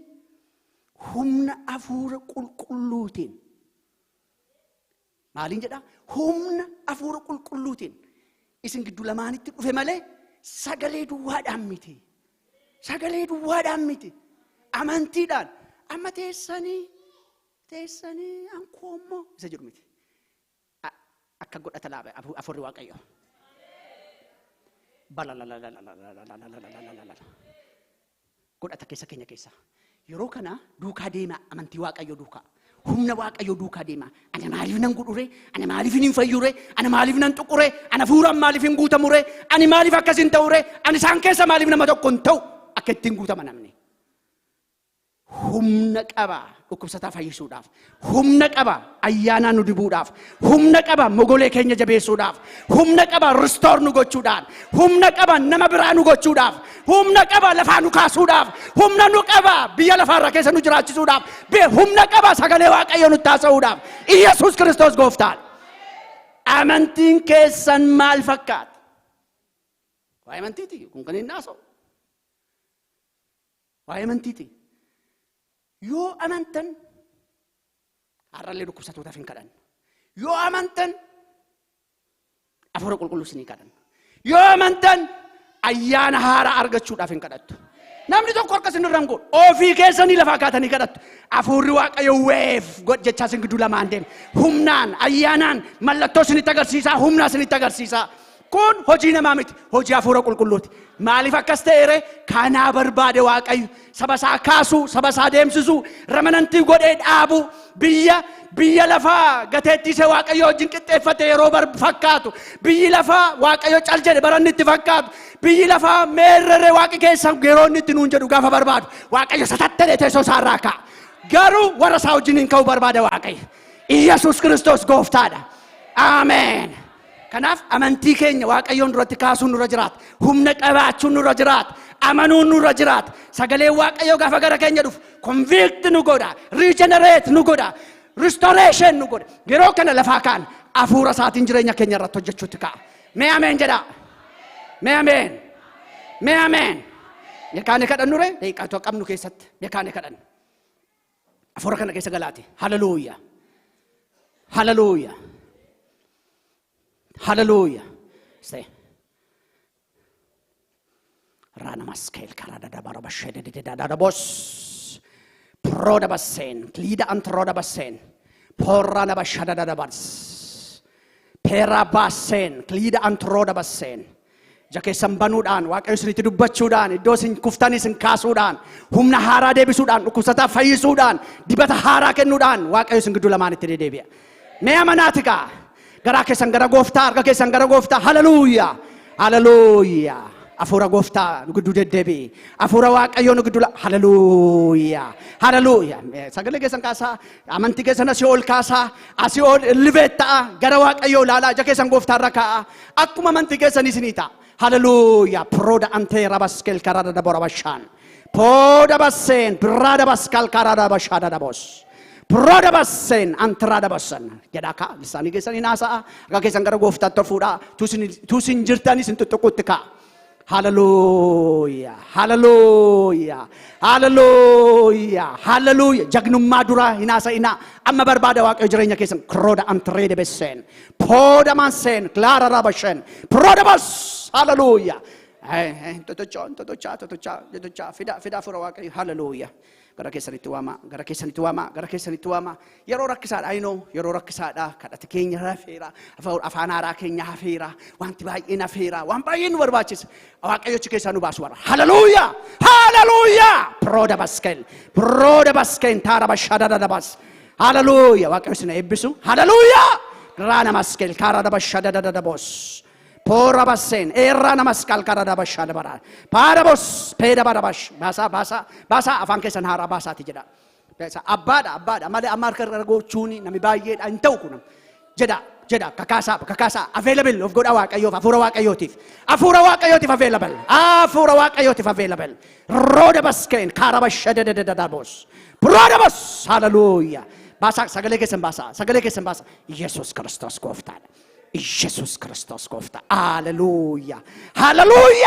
humna hafuura qulqulluutiin. Maaliin jedhaa? Humna hafuura qulqulluutiin. Isin gidduu lamaanitti dhufe malee sagalee duwwaadhaan miti. Sagalee duwwaadhaan miti. Amantiidhaan. Amma teessanii ankoommoo isa jedhu miti. Akka godhata laaba hafuurri Waaqayyoo. Godhata keessa keenya keessa. Yeroo kana duukaa deemaa amantii Waaqayyoo duukaa. Humna Waaqayyoo duukaa deemaa. Ana maaliif nan godhure? Ana maaliif hin fayyure? Ana maaliif nan tuqure? Ana hafuuraan maaliif hin guutamure? Ani maaliif akkas hin ta'ure? Ani isaan keessa maaliif nama tokko hin ta'u? Akka ittiin guutama namni. Humna qaba dhukkubsataa fayyisuudhaaf. Humna qaba ayyaanaa nu dibuudhaaf. Humna qaba mogolee keenya jabeessuudhaaf. Humna qaba restore nu gochuudhaan. Humna qaba nama biraa nu gochuudhaaf. Humna qaba lafaa nu kaasuudhaaf. Humna nu qaba biyya lafaarra keessa nu jiraachisuudhaaf. Humna qaba sagalee Waaqayyoo nutti haasa'uudhaaf. Iyesuus Kiristoos gooftaan. Amantiin keessan maal fakkaata? Waa'ee amantiiti kun kan inni haasa'u. Waa'ee amantiiti. Yoo amantan har'allee dhukkubsatootaaf hin kadhan. Yoo amantan hafuura qulqulluu isinii kadhan. Yoo amantan ayyaana haaraa argachuudhaaf hin kadhattu. namni tokko harka isin irraan godhu ofii keessanii lafaa kaatanii kadhattu hafuurri waaqayyo weef jechaa isin gidduu lamaan deema humnaan ayyaanaan mallattoo isinitti agarsiisaa humna isinitti agarsiisaa kun hojii namaa miti hojii hafuura qulqulluuti maaliif akkas ta'eere kanaa barbaade waaqayyo saba isaa kaasuu saba isaa deemsisuu remanantii godhee dhaabu biyya lafaa gateettii isa waaqayyo wajjin qixxeeffate yeroo fakkaatu biyyi lafaa waaqayyo cal jedhe baranni itti fakkaatu biyyi lafaa meerrere waaqi keessa yeroo inni itti nuun jedhu gaafa barbaadu waaqayyo satattane teessoo isaa irraa ka'a garuu warra isaa wajjiniin ka'uu barbaada waaqayyo Iyesuus Kiristoos gooftaadha ameen kanaaf amantii keenya waaqayyoon duratti kaasuun nurra jiraata humna qabaachuun nurra jiraata amanuun nurra jiraata sagalee waaqayyo gaafa gara keenya dhufu convict nu godha regenerate nu godha restoration nu godha yeroo kana lafaa kaan hafuura isaatiin jireenya keenya irratti hojjechuutti ka'a mee ameen jedha mee ameen mee ameen yekaane kadhannu ree deeqaatu qabnu keessatti yekaane kadhannu hafuura kana keessa galaati haleluuyaa haleluuyaa haleluuyaa stay rana maskel karada da barabashede de da boss proda basen klida antroda basen porana bashada da bars pera basen klida antroda basen jake sambanuudhaan waaqayyo isinitti dubbachuudhaan iddoo isin kuftanii isin kaasuudhaan humna haaraa deebisuudhaan dhukkubsataa fayyisuudhaan dibata haaraa kennuudhaan waaqayyo isin gidduu lamaan itti deebi'a mee amanaatika garaa keessan gara gooftaa harka keessan gara gooftaa haleluuyaa haleluuyaa afuura gooftaa nu gidduu deddeebi'i afuura waaqayyo nu gidduu haleluuyaa haleluuyaa sagalee keessan kaasaa amantii keessan asii ol kaasaa asii ol liveettaa gara waaqayyo ilaalaa ija keessan gooftaa irra kaa'a akkuma amantii keessan isinii ta'a haleluuyaa proda ante rabaskel karada da borabashan poda basen brada baskal karada bashada da bos proda basen antrada basan jedaka lisani keessan inasa aga keessan gara gooftaa torfuudha tusin jirtani sin tuttuqutti ka haleluuyaa haleluuyaa haleluuyaa haleluuyaa jagnummaa dura inasa ina amma barbaada waaqayyo jireenya keessan kroda antrede besen poda mansen klara rabashen proda bas haleluuyaa totocha fida fura waaqayyo haleluuyaa gara keessanitti waama yeroo rakkisaadha ayinoo yeroo rakkisaadha kadhata keenya rafeera afaan haaraa keenya hafeera wanti baay'een hafeera waan baay'een nu barbaachisa waaqayyochi keessaa nu baasu warra haleluuyaa haleluuyaa proda basken taara bashada bas haleluuyaa waaqayyo isin eebbisu haleluuyaa rana maskel kaara bashada bos Pora basen era namaskal karada bashada bara para bos peda bara bash basa afan kesan hara basa tijeda basa abada male amar kargochuni nami baay'ee an ta'u kunam jeda kakasa available of god waaqayyo afura waaqayyotif available roda basken kara bashada bos roda bas hallelujah basa sagale kesan basa Jesus Kristus gooftaan ኢየሱስ ክርስቶስ ጎፍታ ሃሌሉያ ሃሌሉያ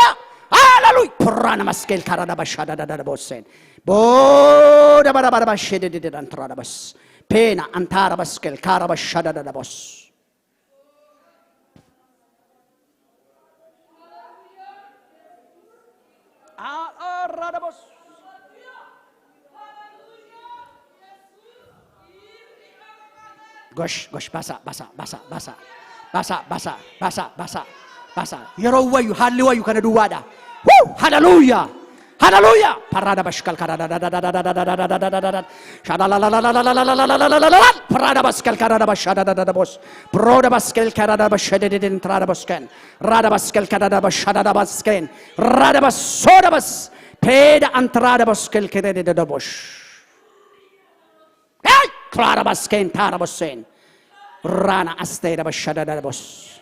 ሃሌሉያ ፕራና መስቀል ካራዳ ባሻዳ ዳዳ ቦሰን ቦዳ ባራ ባሸደ ደደ አንትራዳ በስ ፔና አንታራ መስቀል ካራ ባሻዳ ዳዳ ቦስ አራዳ ቦስ ጎሽ basa yeroo wayyu haalli wayyu kana duwwaadha haleluuyaa haleluuyaa parada bashkal karada parada baskal karada bashada bos broda baskal karada bashada den trada bosken rada baskal karada bashada basken rada basoda bas peda antrada baskal karada de bosh hey trada basken tara bosen rana asteda bashada da bos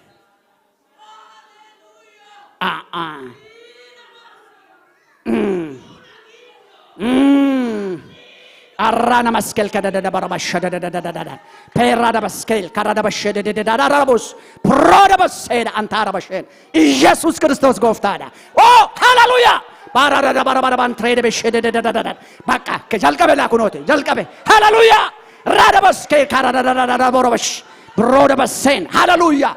arana maskel kada da bara bashada da pera da baskel kada bashada da bos proda baseda antara bashen Jesus Kristus goftana oh hallelujah bara da bara bantrede bashada da baka ke jalkabe la kunote jalkabe hallelujah rada baskel kada da borobash broda basen hallelujah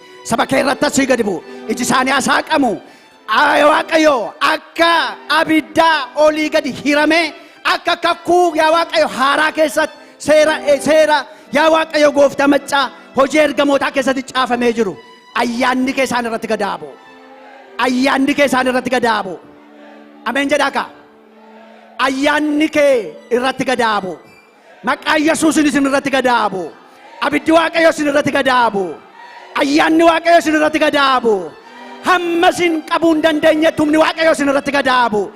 saba kee irratti asii gadi bu'u. Iji isaanii saaqamu. Waaqayyo akka abiddaa olii gadi hiramee akka kakkuu yaa Waaqayyo haaraa keessatti seera yaa Waaqayyo gooftaa maccaa hojii ergamootaa keessatti caafamee jiru. Ayyaanni kee isaan irratti gad bu'u. Ayyaanni kee isaan irratti gad bu'u. Ameen jedhaa kaa. Ayyaanni kee irratti gad bu'u. Maqaa Yesuusin isin irratti gad bu'u. Abiddi Waaqayyo isin irratti gad bu'u. Ayyaanni Waaqayyo isin irratti gad bu'u. Hamma isin qabuu hin dandeenye humni Waaqayyo isin irratti gad bu'u.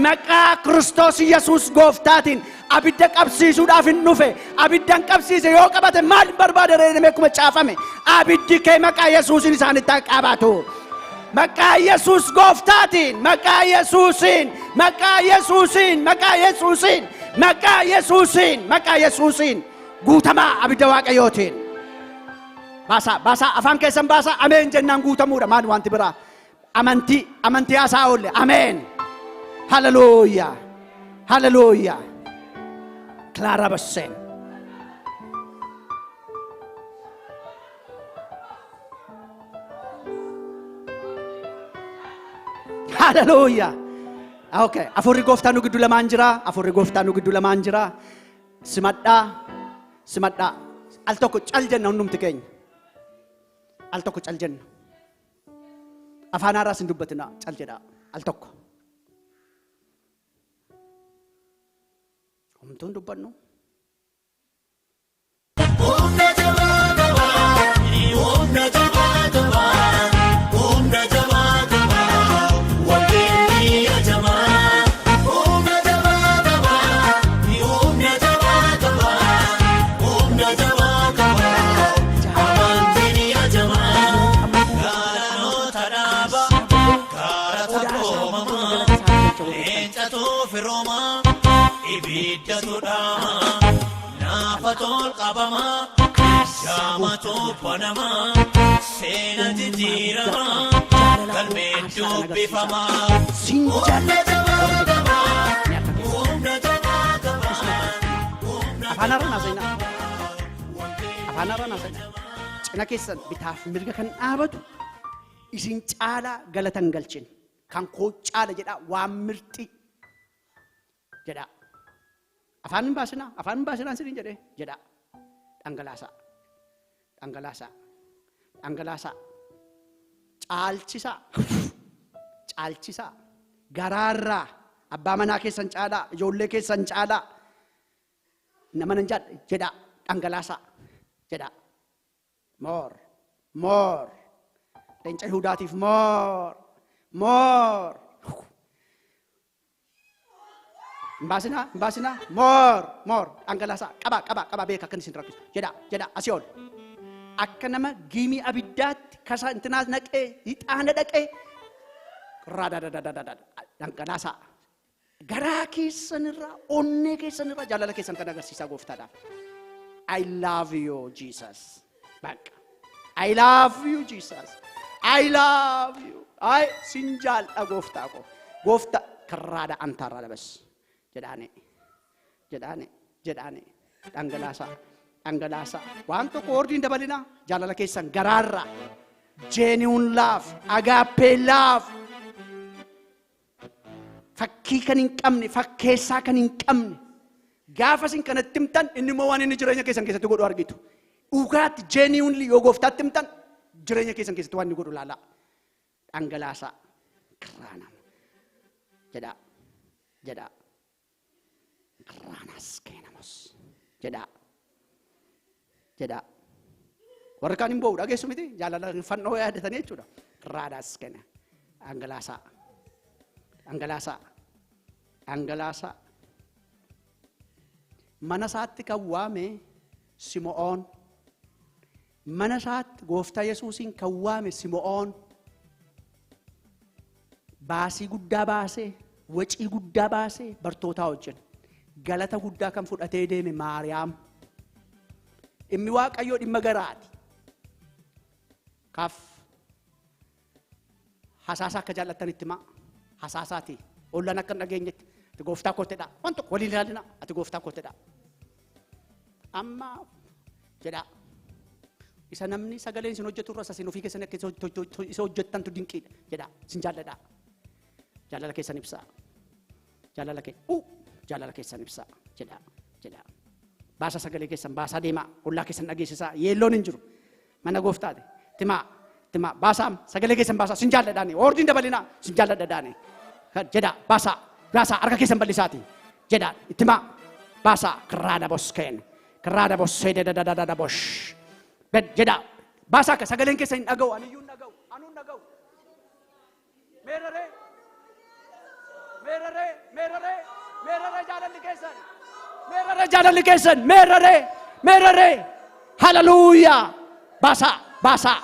Maqaa Kiristoos Yesuus gooftaatiin abidda qabsiisuudhaaf hin dhufe. Abiddan qabsiise yoo qabate maal barbaada reedame akkuma caafame. Abiddi kee maqaa Yesuusin isaanitti qabatu. Maqaa Yesuus gooftaatiin, maqaa Yesuusin, maqaa Yesuusin, maqaa Yesuusin, maqaa Yesuusin, maqaa Yesuusin guutamaa abidda Waaqayyootiin. Baasaa afaan keessan baasaa ameen jennaan guutamuudha. Maal wanti biraa? Amantii haasaa oolle. Ameen. Hallelujah. Hallelujah. Clara Bassen. Hallelujah. Okay. Afurri gooftaa nu gidduu lamaan jira. Afurri gooftaa nu gidduu lamaan jira. Simadhaa. Al tokko cal jenna hundumti keenya. Al tokko cal jenna. Afaan haaraas hin dubbatina. Cal jedhaa. Al tokko. Homtuun dubbannu. Humna Gaafatol qabama Shaamatu panama Seena jijjiirama Galmeen dubbifama Humna jabaa qaba Humna jabaa qaba Afaan Haaraan haasa'inaa. Afaan Haaraan haasa'inaa. Cina keessan bitaaf mirga kan dhaabatu isin caalaa galatan galchin. Kan koo caala jedhaa waan mirxii jedhaa. Afaan hin baasinaa. Afaan hin baasinaa siniin jedhee jedhaa. Dhangalaasaa. Dhangalaasaa. Dhangalaasaa. Caalchisaa. Caalchisaa. Garaarraa. Abbaa manaa keessan caalaa. Ijoollee keessan caalaa. Nama nan jedhaa. Dhangalaasaa. Jedhaa. Moor. Moor. Leenca Yihudaatiif moor. Moor. Mbaasinaa. Mbaasinaa. Moor. Moor. Dhangalaasaa. Qaba beeka akkan isin rakkisu. Jedhaa. Asii ol. Akka nama giimii abiddaatti kasa intinaas naqee hixaana dhaqee raadadadadadada dhangalaasaa. Garaa keessanirraa onnee keessanirraa jaalala keessan kan agarsiisaa gooftaadhaaf. I love you Jesus. Bakka. I love you Jesus. I love you. Ay sin jaalladha gooftaa ko. Goofta karraadha antaarraa bas. Jedhaane. Dhangalaasaa. Dhangalaasaa. Waan tokko ordiin dabalinaa jaalala keessan garaarraa. Genuine love. Agape love. Fakkii kan hin qabne, fakkeessaa kan hin qabne. Gaafa isin kanatti himtan inni immoo waan inni jireenya keessan keessatti godhu argitu. Dhugaatti genuinely yoo gooftaatti himtan jireenya keessan keessatti waan inni godhu laalaa. Dhangalaasaa. Kiraanam. Jedhaa. Kiraanas keenamos. Jedhaa. Warra kaan hin boo'u dhageessu miti jaalala fannoo yaadatanii jechuudha. Kiraanas keena. Dhangalaasaa. Mana isaatti kan waame Simo'oon. Mana isaatti gooftaa Yesuusiin kan waame Simo'oon. Baasii guddaa baasee, wacii guddaa baasee bartootaa wajjin. Galata guddaa kan fudhatee deeme Maariyaam. Dhimmi Waaqayyoo dhimma garaati. Kaaf hasaasaa akka jaallattanitti himaa. Hasaasaati. Ollaan akka hin dhageenyetti. Ati gooftaa koottedha. Waan tokko waliin ilaalina. Ati gooftaa koottedha. Amma jedhaa. Isa namni sagaleen isin hojjetu irra isin ofii keessan akka isa hojjettantu dinqiidha. Jedhaa. Isin jaalladhaa. Jaalala keessan ibsaa. Jaalala keessan ibsaa. Jedhaa. Baasa sagalee keessan baasaa deemaa. Ollaa keessan dhageessisaa. Yeelloon hin jiru. Mana gooftaati. Timaa. Baasaam sagalee keessan baasaa. Isin jaalladhaani. Ordiin dabalinaa. Isin jaalladhaani. Jedhaa. Baasaa harka keessan bal'isaati. Jedhaa. Ittimaa. Baasaa. Kirraada boskeen. Kirraada bossee dadadadada bosh. Jedhaa. Baasaa akka sagaleen keessan hin dhaga'u. Aniyyuu hin dhaga'u. Anuu hin dhaga'u. Meeraree jaalalli keessan. Meeraree. Hallelujah. Baasaa.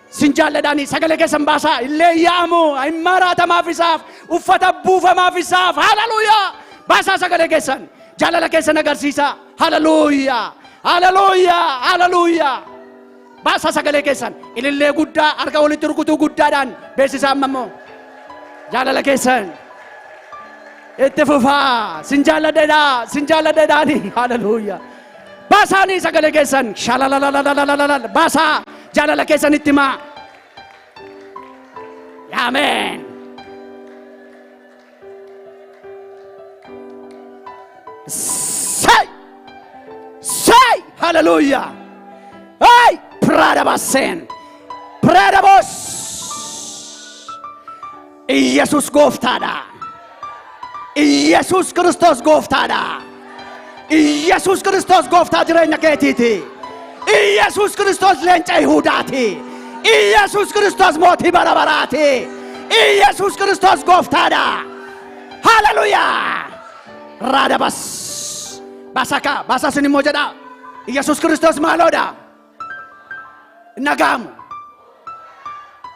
Sin jaalladhaani sagalee keessan baasaa. Illee yaamu. Hin maraatamaaf isaaf. Uffata buufamaaf isaaf. Hallelujah. Baasaa sagalee keessan. Jaalala keessan agarsiisaa. Hallelujah. Baasaa sagalee keessan. Ilillee guddaa harka walitti rukutuu guddaadhaan beeksisaa ammoo. Jaalala keessan. Itti fufaa. Sin jaalladhaani. Hallelujah. Baasaanii sagalee keessan. Shalalalalalalala. Baasaa. Jaalala keessan itti himaa. Amen. Say. Hallelujah. Hey. Pradabaseen. Pradabos. Yesus gooftaadha. Yesus Kristos gooftaadha. Yesus Kristos gooftaa jireenya keetiiti. Yesus Kristos leenca Yihudaati. Yesus Kristos mootii bara baraati. Yesus Kristos gooftaadha. Hallelujah. Radabas. Basa sin immoo jedha. Yesus Kristos maaloodha. Nagaamu.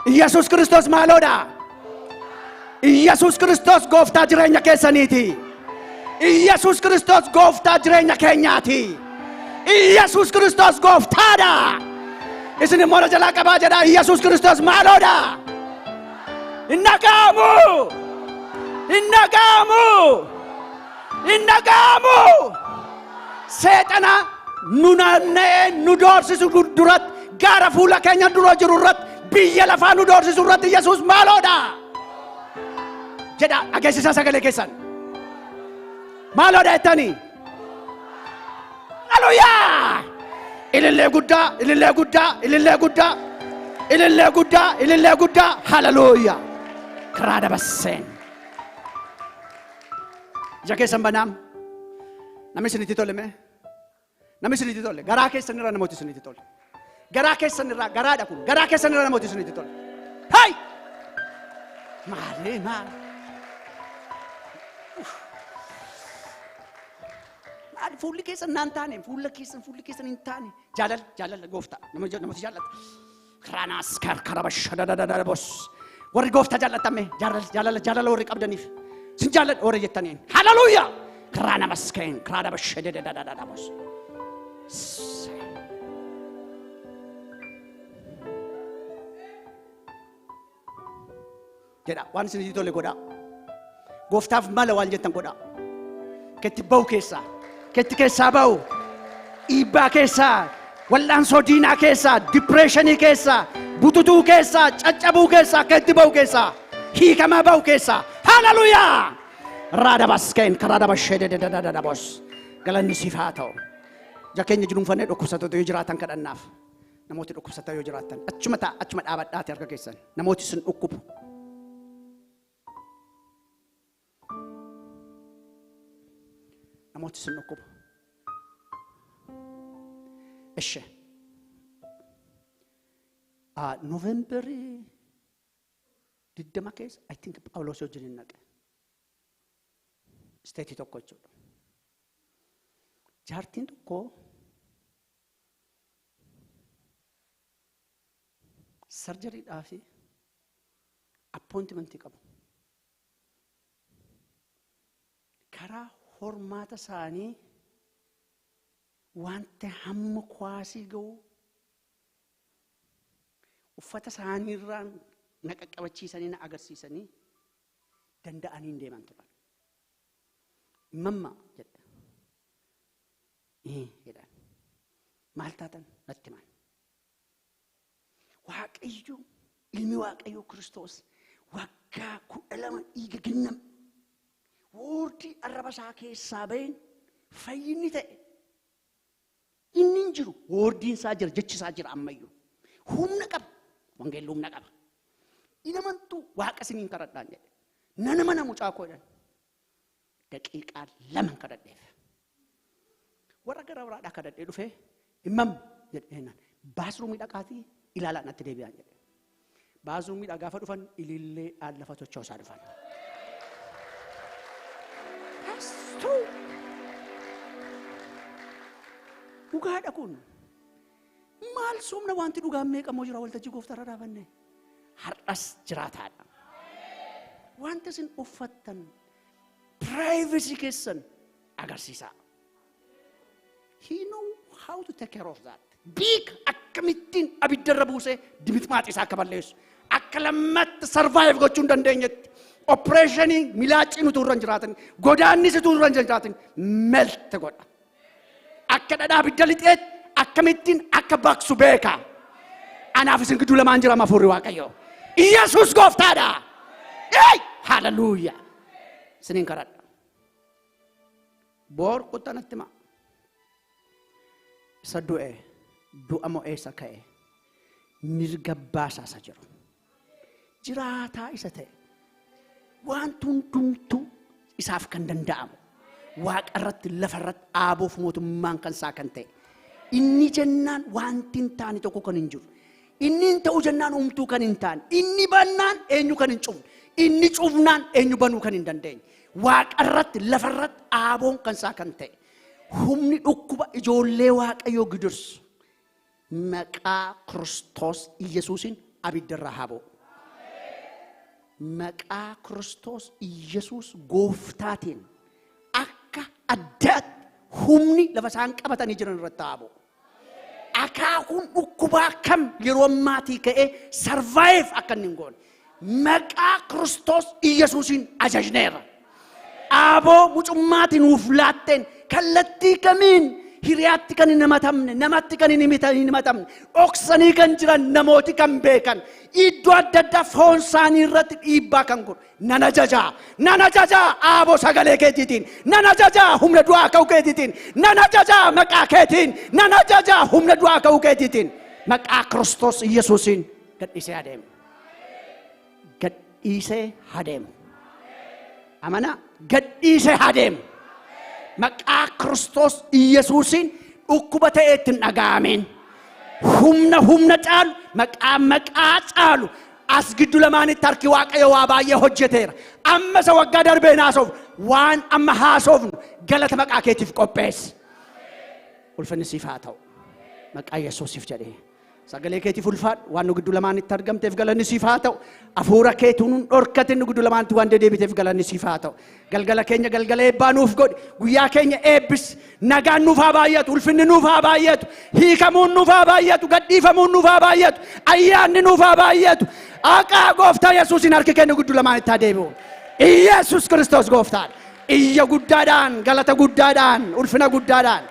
Yesus Kristos maaloodha. Yesus Kristos gooftaa jireenya keessaniiti. Yesus Kristos gooftaa jireenya keenyaati. ኢየሱስ ክርስቶስ ጎፍታዳ እስን ሞረ ጀላ ቀባ ጀዳ ኢየሱስ ክርስቶስ ማሎዳ እነጋሙ እነጋሙ እነጋሙ ሰይጣና ኑናነ ኑዶርሲሱ ዱረት ጋራ ፉላ ከኛ ድሮ ጅሩረት ብየ ለፋ ኑዶርሲሱ ረት ኢየሱስ ማሎዳ ጀዳ አገሲሳ ሰገለ ከሰን ማሎዳ እተኒ ሃሌሉያ ኢልለ ጉዳ ኢልለ ጉዳ ኢልለ ጉዳ ኢልለ ጉዳ ኢልለ ጉዳ ሃሌሉያ ክራዳ በሰን ጀከሰን በናም ነምስኒቲ ቶለመ ነምስኒቲ ቶለ ጋራ ከሰንራ ነሞቲ ስኒቲ ቶለ ጋራ ከሰንራ ጋራ ዳኩ ጋራ ከሰንራ ነሞቲ ስኒቲ ቶለ ሃይ ማሌማ fuulli keessan naan taane fuulli keessan hin taane jaalala goofta namoota jaallata karaanaas kara bashadadadada bos warri goofta jaallatame jaalala warri qabdaniif sin jaalladha warri jettaniin haleluuyaa karaana maskeen karaana bashadadadada bos jedha waan isin tole godha gooftaaf mala waan jettan godha ketti ba'u keessaa ketti keessaa ba'u dhiibbaa keessaa wal'aansoo diinaa keessaa dipireeshinii keessaa bututuu keessaa caccabuu keessaa ketti ba'u keessaa hiikamaa ba'u keessaa haleluuyaa raada baskeen karaada bashededededededa bos galanni siif haa ta'u jakeenya jiruunfannee dhukkubsattoota yoo jiraatan kadhannaaf namooti dhukkubsattoota yoo jiraatan achuma dhaabadhaati harka keessan namooti sin dhukkubu namooti sin dhukkubu እሺ ኖቬምበር ዲደማ ኬስ አይ ቲንክ ጳውሎስ ወጅን ነቀ ስቴቲ tokkochu jaartiin tokko surgery dhaafi appointment qabu karaa hormaata isaanii wante hamma kwaasii ga'u uffata isaanii irraan naqaqqabachiisanii na agarsiisanii danda'anii deeman turan mamma jedha jedhan maal taatan natti himan waaqayyo ilmi waaqayyo Kiristoos waggaa 12 dhiiga kennam woordii arraba isaa keessaa ba'een fayyinni ta'e inni jiru woordiin isaa jira jechi isaa jira ammayyu humna qaba wangeelli humna qaba inamantu waaqa isiniin kadhadhaan jedhe nana mana mucaa koo jedhan daqiiqaa 2 kadhadheef warra gara biraadhaa kadhadhee dhufee imam jedheenan baasruumii dhaqaatii ilaalaa natti deebi'an jedhe baasruumii gaafa dhufan ilillee lafa tochoo isaa dhufan dhugaadha kun maal somna wanti dhugaan meeqamoo jira waltajjii gooftarra dhaabanne har'as jiraataadha wanta isin uffattan privacy keessan agarsiisa he know how to take care of that big akkamittiin abiddarra buusee dimixmaaxi isaa akka balleessu akka lammatti survive gochuu hin dandeenyetti operation milaaccii nutu irra hin jiraatin godaannis utuu irra hin jiraatin melt godha akka dhadhaa abidda lixeet akkamittiin akka baqsu beeka anaaf isin gidduu lamaan jira mafuurri waaqayyo Yesuus gooftaadha haleluuyaa isiniin kadhadha boor quttanatti ma isa du'a mo'ee isa ka'e mirga baasaa isa jiru jiraataa isa ta'e waan hundumtuu isaaf kan danda'amu waaqa irratti lafa irratti aabuuf mootummaan kan isaa kan ta'e inni jennaan wanti hin taane tokko kan hin jiru inni hin ta'u jennaan umtuu kan hin taane inni bannaan eenyu kan hin cufne inni cufnaan eenyu banuu kan hin dandeenye waaqa irratti lafa irratti aaboon kan isaa kan ta'e humni dhukkuba ijoollee waaqayyoo gidursu maqaa Kiristoos Yesuusin abiddarraa haa ba'u maqaa Kiristoos Yesuus gooftaatiin akka addaatti humni lafa isaan qabatanii jiran irratti haa bu'u. Akaakun dhukkubaa kam yeroo ammaatii ka'ee sarvaayiv akka inni hin goone maqaa Kiristoos Iyyesuusiin ajajneera. Aaboo mucummaatiin nuuf laatteen kallattii kamiin hiriyaatti kan hin himatamne namatti kan hin himatamne dhoksanii kan jiran namooti kan beekan iddoo adda addaa foon isaanii irratti dhiibbaa kan godhu nan ajajaa aaboo sagalee keetiitiin nan ajajaa humna du'aa ka'uu keetiitiin nan ajajaa maqaa keetiin nan ajajaa humna du'aa ka'uu keetiitiin maqaa Kiristoos Iyyesuusiin gadhiisee adeemu. Gadhiisee adeemu. Amana gadhiisee adeemu. Maqaa Kiristoos Iyyesuusiin dhukkuba ta'eetti hin dhaga'amin. Humna caalu maqaa caalu as giddu lamaanitti harki Waaqayyo waa baay'ee hojjeteera. Amma isa waggaa darbeen haasofnu waan amma haasofnu galata maqaa keetiif qopheessi. Ulfinni siif haa ta'u. Maqaa Yesuusiif jedhee. Sagalee keetiif ulfaadhu waan nu giddu lamaanitti argamteef galanni siif haa ta'u. Afuura keetuun dhorkatin nu giddu lamaanitti waan dedeebiteef galanni siif haa ta'u. Galgala keenya galgala eebbaa nuuf godhi. Guyyaa keenya eebbis. Nagaan nuuf haa baay'atu. Ulfinni nuuf haa baay'atu. Hiikamuun nuuf haa baay'atu. Gadhiifamuun nuuf haa baay'atu. Ayyaanni nuuf haa baay'atu. Maqaa Gooftaa Yesuusiin harki keenya giddu lamaanitti haa deebi'u. Yesuus Kiristoos Gooftaan. Iyya guddaadhaan galata guddaadhaan ulfina guddaadhaan